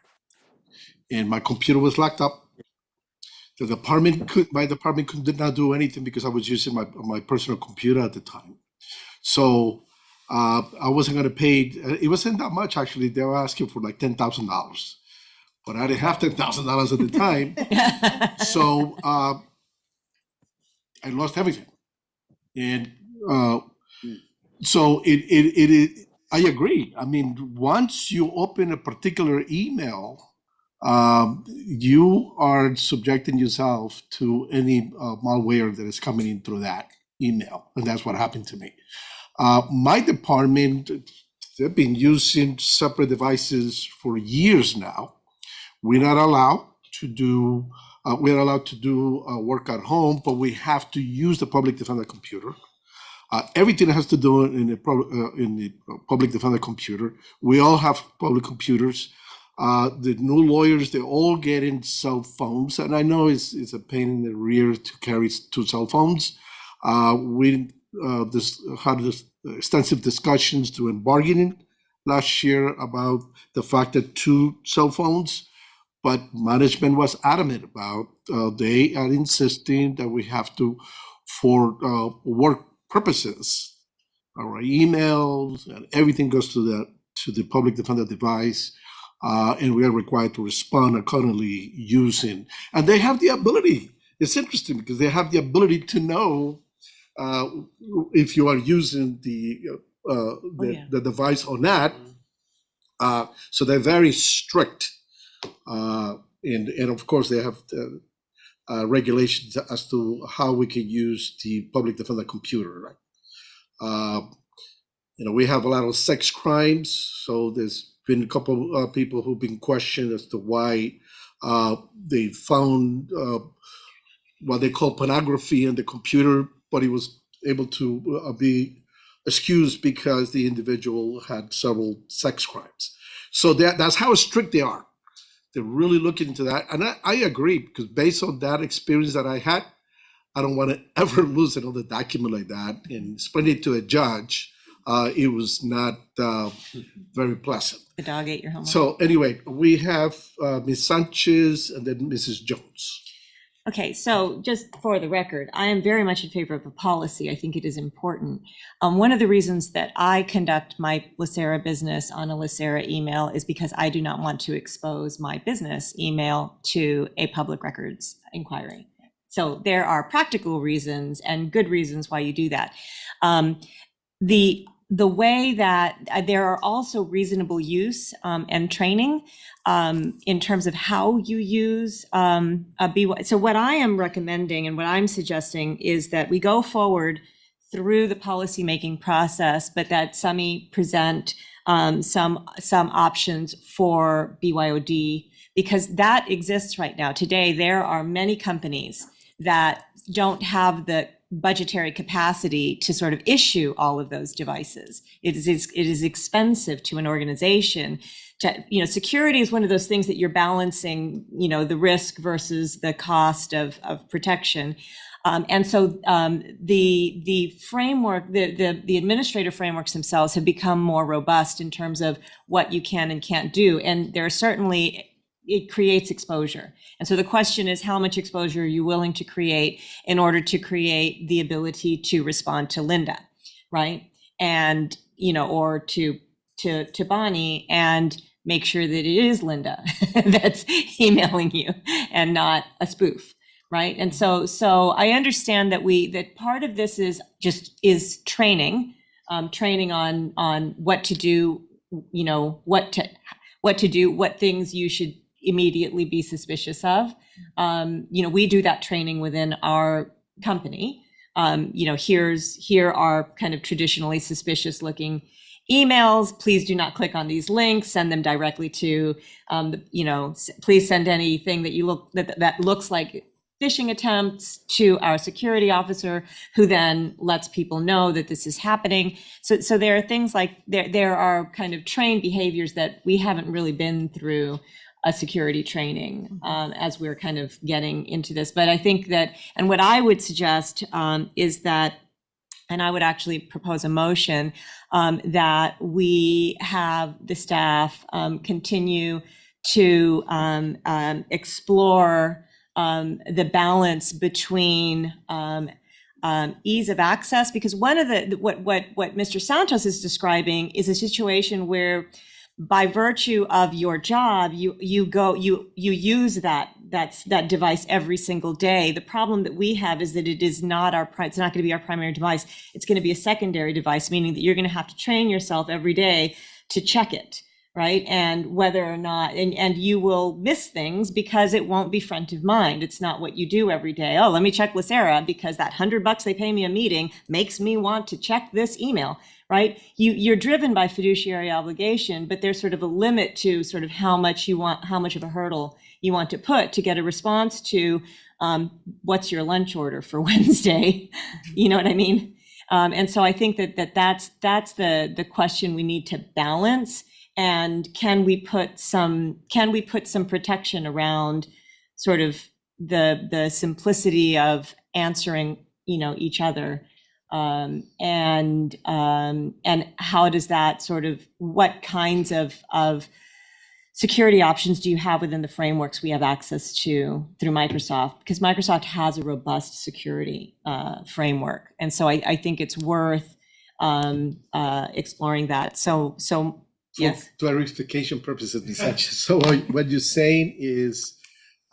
and my computer was locked up. My department did not do anything because I was using my personal computer at the time. So I wasn't going to pay. It wasn't that much, actually. They were asking for like $10,000, but I didn't have $10,000 at the time. So I lost everything. And so I agree. I mean, once you open a particular email, you are subjecting yourself to any malware that is coming in through that email. And that's what happened to me. My department, they've been using separate devices for years now. We're not allowed to do work at home, but we have to use the public defender computer. Everything has to do in the public defender computer. We all have public computers. The new lawyers, they're all getting cell phones, and I know it's a pain in the rear to carry 2 cell phones. We had extensive discussions during bargaining last year about the fact that 2 cell phones, but management was adamant about. They are insisting that we have to, for work purposes, our emails and everything goes to the public defender device, and we are required to respond accordingly using. And they have the ability. It's interesting because they have the ability to know if you are using the device or not. So they're very strict. And of course, they have regulations as to how we can use the public defender computer. Right? We have a lot of sex crimes, so there's been a couple of people who've been questioned as to why they found what they call pornography in the computer, but it was able to be excused because the individual had several sex crimes. So that's how strict they are. They're really looking into that. And I agree, because based on that experience that I had, I don't want to ever lose another document like that and spread it to a judge. It was not very pleasant. The dog ate your homework. So anyway, we have Ms. Sanchez and then Mrs. Jones. Okay, so just for the record, I am very much in favor of a policy. I think it is important. One of the reasons that I conduct my LACERA business on a LACERA email is because I do not want to expose my business email to a public records inquiry. So there are practical reasons and good reasons why you do that. The way that there are also reasonable use and training in terms of how you use a BY. So what I am recommending and what I'm suggesting is that we go forward through the policymaking process, but that SUMI present some options for BYOD, because that exists right now. Today, there are many companies that don't have the budgetary capacity to sort of issue all of those devices. It is expensive to an organization. Security is one of those things that you're balancing, the risk versus the cost of protection. And so the framework, the administrative frameworks themselves have become more robust in terms of what you can and can't do. And there are certainly, it creates exposure. And so the question is, how much exposure are you willing to create in order to create the ability to respond to Linda, right? And, or to Bonnie, and make sure that it is Linda that's emailing you and not a spoof. Right. And so I understand that part of this is training on what to do, what to do, what things you should immediately be suspicious of. We do that training within our company. Here are kind of traditionally suspicious looking emails. Please do not click on these links. Send them directly to, please send anything that looks like phishing attempts to our security officer, who then lets people know that this is happening. So there are things like there are kind of trained behaviors that we haven't really been through a security training as we're kind of getting into this. But I think that, and what I would suggest is that, and I would actually propose a motion that we have the staff continue to explore the balance between ease of access, because one of what Mr. Santos is describing is a situation where, by virtue of your job, you use that device every single day. The problem that we have is that it's not going to be our primary device. It's going to be a secondary device, meaning that you're going to have to train yourself every day to check it. Right. And whether or not, and you will miss things because it won't be front of mind. It's not what you do every day. Oh, let me check LACERA because that $100 they pay me a meeting makes me want to check this email. Right. You're driven by fiduciary obligation, but there's sort of a limit to sort of how much of a hurdle you want to put to get a response to what's your lunch order for Wednesday? You know what I mean? And so I think that's the question we need to balance. And can we put some protection around sort of the simplicity of answering, each other, and how does that sort of, what kinds of security options do you have within the frameworks we have access to through Microsoft? Because Microsoft has a robust security framework, and so I think it's worth exploring that. So. Yes. For clarification purposes, Ms. Sanchez. So what you're saying is,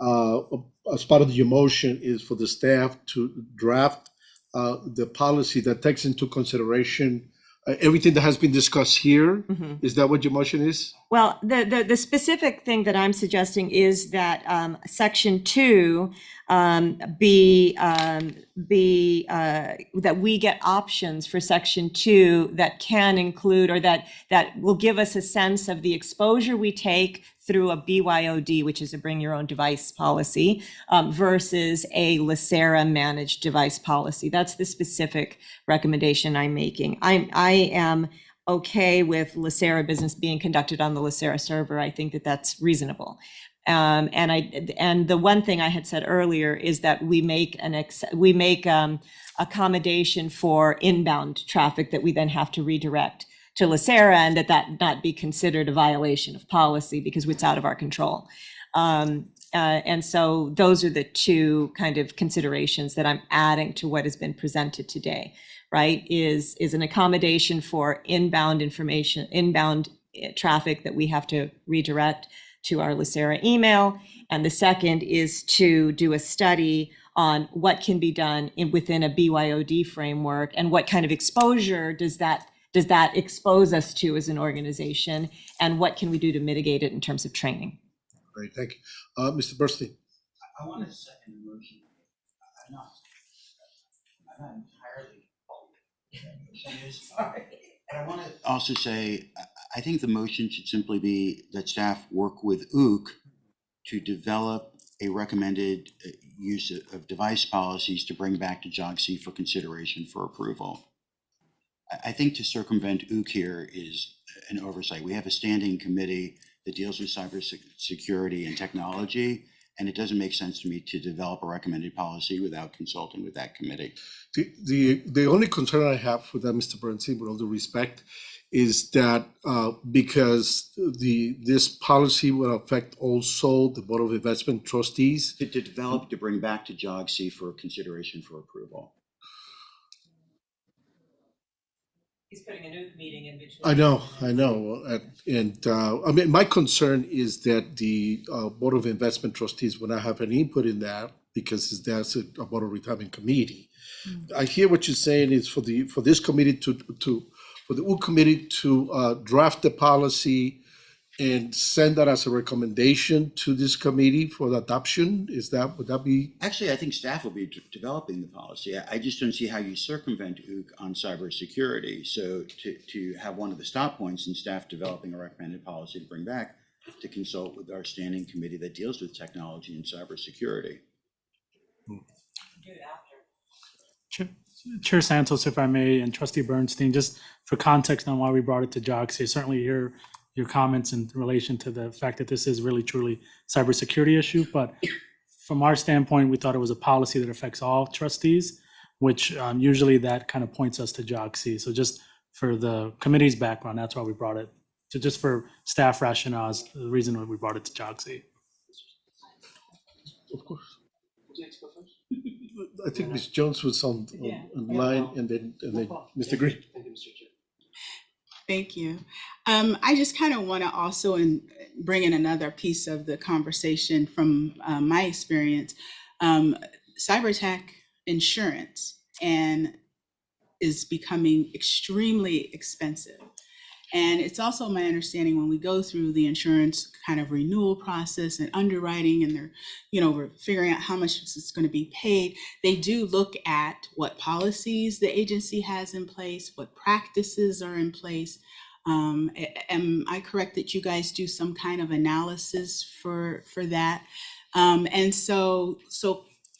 as part of your motion, is for the staff to draft the policy that takes into consideration everything that has been discussed here. Mm-hmm. Is that what your motion is? Well, the specific thing that I'm suggesting is that Section 2 be that we get options for Section 2 that can include, or that will give us a sense of the exposure we take through a BYOD, which is a bring your own device policy, versus a LACERA managed device policy. That's the specific recommendation I'm making. I am okay with LACERA business being conducted on the LACERA server. I think that that's reasonable. And the one thing I had said earlier is that we make accommodation for inbound traffic that we then have to redirect to LACERA, and that not be considered a violation of policy because it's out of our control. And so those are the two kind of considerations that I'm adding to what has been presented today, right? Is an accommodation for inbound information, inbound traffic that we have to redirect to our LACERA email. And the second is to do a study on what can be done within a BYOD framework, and what kind of exposure does that expose us to as an organization, and what can we do to mitigate it in terms of training? Great, thank you. Mr. Burstein. I want to second the motion. I'm not entirely Sorry. And I want to also say, I think the motion should simply be that staff work with OOC to develop a recommended use of device policies to bring back to JOGC for consideration for approval. I think to circumvent OOC here is an oversight. We have a standing committee that deals with cybersecurity and technology, and it doesn't make sense to me to develop a recommended policy without consulting with that committee. The only concern I have for that, Mr. Bernstein, with all due respect, is that because this policy will affect also the Board of Investment Trustees. To develop, to bring back to JOGC for consideration for approval. He's putting a new meeting in between. I know. And I mean, my concern is that the Board of Investment Trustees will not have any input in that because that's a Board of Retirement Committee. I hear what you're saying is for this committee for the U committee to draft the policy and send that as a recommendation to this committee for the adoption. Would that be? Actually, I think staff will be developing the policy. I just don't see how you circumvent OOC on cybersecurity. So to have one of the stop points in staff developing a recommended policy to bring back, to consult with our standing committee that deals with technology and cybersecurity. Do it after. Chair Santos, if I may, and Trustee Bernstein, just for context on why we brought it to JOGC, I certainly hear your comments in relation to the fact that this is really truly cybersecurity issue. But from our standpoint, we thought it was a policy that affects all trustees, which usually that kind of points us to JOGC. So just for the committee's background, that's why we brought it. So just for staff rationales, the reason why we brought it to JOGC. Of course. I think Ms. Jones was on line, and then Mr. Green. Thank you, Mr. Chair. Thank you. I just kind of want to also bring in another piece of the conversation from my experience. Cyber attack insurance is becoming extremely expensive. And it's also my understanding when we go through the insurance kind of renewal process and underwriting, and they're, we're figuring out how much it's going to be paid. They do look at what policies the agency has in place, what practices are in place. Am I correct that you guys do some kind of analysis for that? And so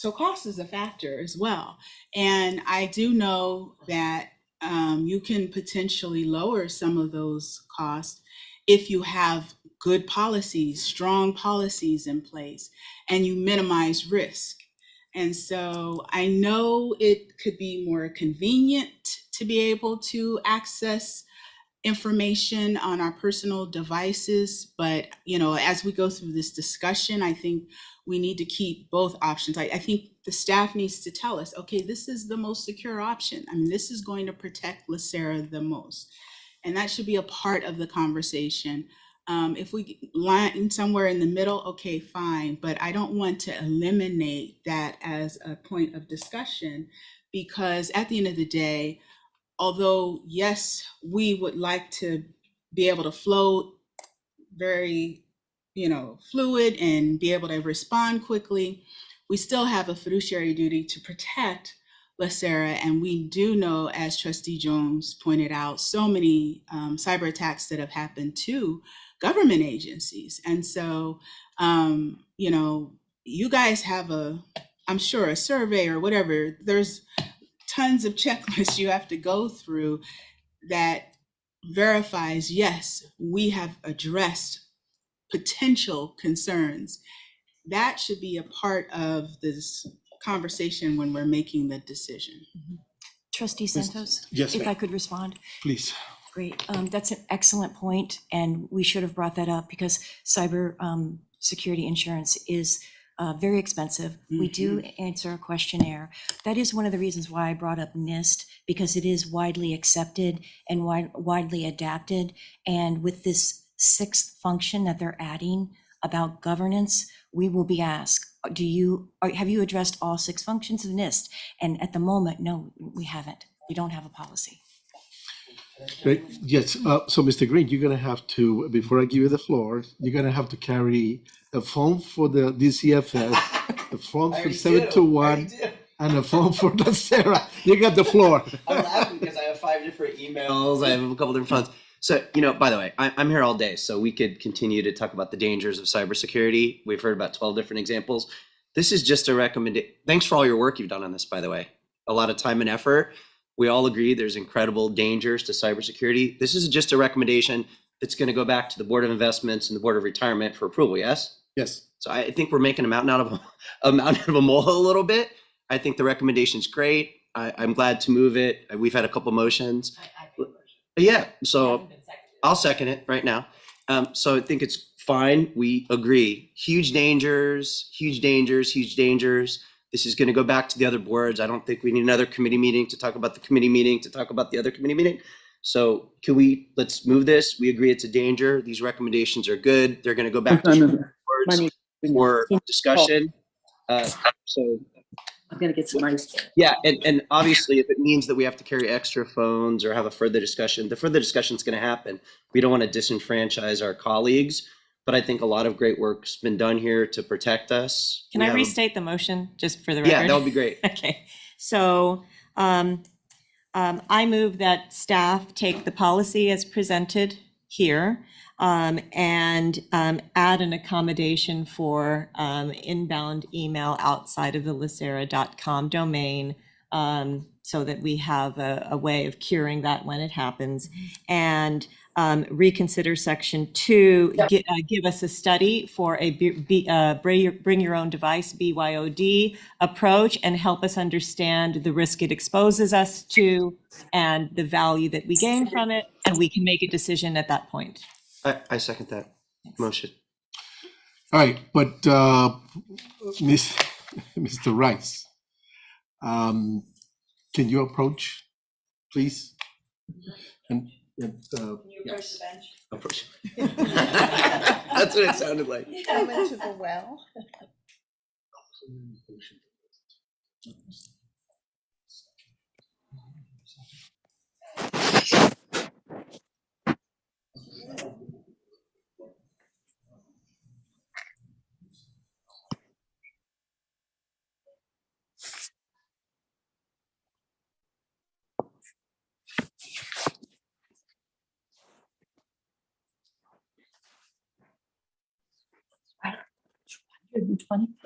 cost is a factor as well. And I do know that you can potentially lower some of those costs if you have good policies, strong policies in place, and you minimize risk. And so I know it could be more convenient to be able to access information on our personal devices, but as we go through this discussion, I think we need to keep both options. I think the staff needs to tell us, okay, this is the most secure option. I mean, this is going to protect LACERA the most. And that should be a part of the conversation. If we line somewhere in the middle, okay, fine. But I don't want to eliminate that as a point of discussion, because at the end of the day, although, yes, we would like to be able to flow very, fluid and be able to respond quickly, we still have a fiduciary duty to protect LACERA. And we do know, as Trustee Jones pointed out, so many cyber attacks that have happened to government agencies. And so, you guys have I'm sure a survey or whatever, there's tons of checklists you have to go through that verifies, yes, we have addressed potential concerns. That should be a part of this conversation when we're making the decision. Trustee Santos? Yes, if ma'am. I could respond. Please. Great. That's an excellent point, and we should have brought that up because cyber security insurance is very expensive. We do answer a questionnaire. That is one of the reasons why I brought up NIST, because it is widely accepted and widely adapted. And with this sixth function that they're adding about governance, we will be asked, have you addressed all 6 functions of NIST? And at the moment, no, we haven't. We don't have a policy. Great. Yes. So, Mr. Green, you're going to have to, before I give you the floor, you're going to have to carry a form for the DCFS, a form for 721, on the phone for LACERA. You got the floor. I'm laughing because I have 5 different emails. I have a couple different phones. So, you know, by the way, I'm here all day, so we could continue to talk about the dangers of cybersecurity. We've heard about 12 different examples. This is just a recommendation. Thanks for all your work you've done on this, by the way. A lot of time and effort. We all agree there's incredible dangers to cybersecurity. This is just a recommendation that's going to go back to the Board of Investments and the Board of Retirement for approval, yes? Yes. So I think we're making a mountain out of a molehill a little bit. I think the recommendation's great. I'm glad to move it. We've had a couple motions. Yeah, so I'll second it right now. So I think it's fine. We agree. Huge dangers, huge dangers, huge dangers. This is going to go back to the other boards. I don't think we need another committee meeting to talk about the committee meeting, to talk about the other committee meeting. So let's move this. We agree it's a danger. These recommendations are good. They're going to go back to boards for discussion. So I'm gonna get some ice. yeah, and obviously if it means that we have to carry extra phones or have a further discussion, the further discussion is going to happen. We don't want to disenfranchise our colleagues, but I think a lot of great work's been done here to protect us. Can I restate the motion just for the record? Yeah, that would be great. Okay, so I move that staff take the policy as presented here and add an accommodation for inbound email outside of the LACERA.com domain so that we have a way of curing that when it happens. And reconsider section 2, give us a study for a bring your own device, BYOD approach, and help us understand the risk it exposes us to and the value that we gain from it, and we can make a decision at that point. I second that motion. All right, but Mr. Rice, can you approach, please? And Yes. Approach. That's what it sounded like. Come into the well.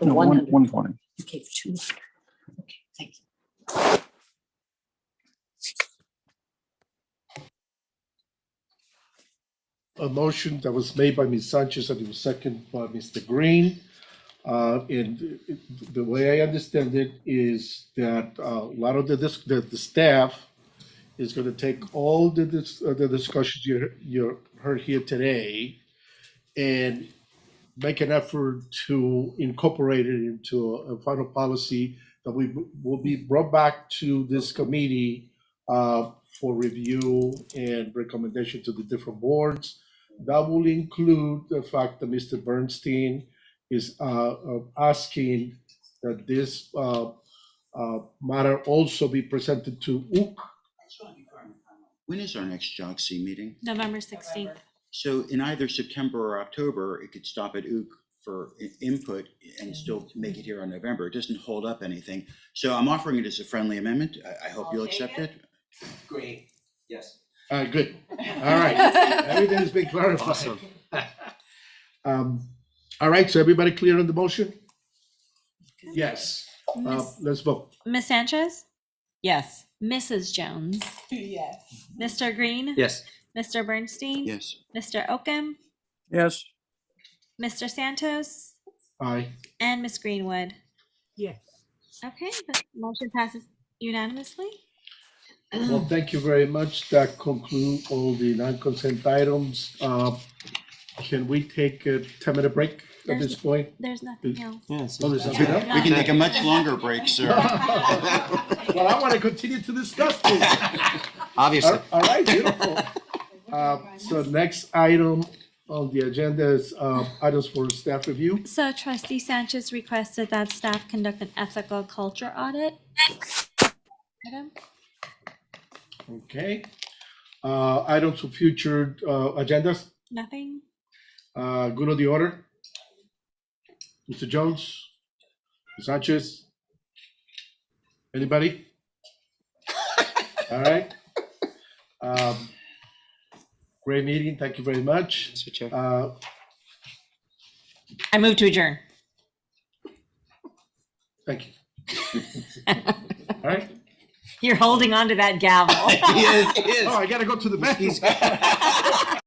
No, 120. Okay, 200. Okay, thank you. a motion that was made by Ms. Sanchez and it was seconded by Mr. Green. And the way I understand it is that a lot of the staff is going to take all the discussions you heard here today and make an effort to incorporate it into a final policy that will be brought back to this committee for review and recommendation to the different boards. That will include the fact that Mr. Bernstein is asking that this matter also be presented to UK. When is our next JOGC meeting? November 16th. So in either September or October, it could stop at UK for input and still make it here on November. It doesn't hold up anything. So I'm offering it as a friendly amendment. I hope you'll accept it. Great. Yes. All right, good. All right, everything has been clarified. Awesome. All right, so everybody clear on the motion? Yes. Miss- Let's vote. Ms. Sanchez? Yes. Mrs. Jones? Yes. Mr. Green? Yes. Mr. Bernstein? Yes. Mr. Oakham? Yes. Mr. Santos? Aye. And Ms. Greenwood? Yes. Okay, the motion passes unanimously. Well, thank you very much. That concludes all the non-consent items. Can we take a 10-minute break at this point? There's nothing else. Yes. Oh, there's nothing else? We can take a much longer break, sir. Well, I want to continue to discuss this. Obviously. All right, beautiful. So next item on the agenda is items for staff review. So Trustee Sanchez requested that staff conduct an ethical culture audit. Item. Okay. Items for future agendas. Nothing. Good of the order. Mr. Jones, Ms. Sanchez. Anybody? All right. Great meeting. Thank you very much. Mr. Chair. I move to adjourn. Thank you. All right. You're holding on to that gavel. He is. Oh, I gotta go to the bathroom.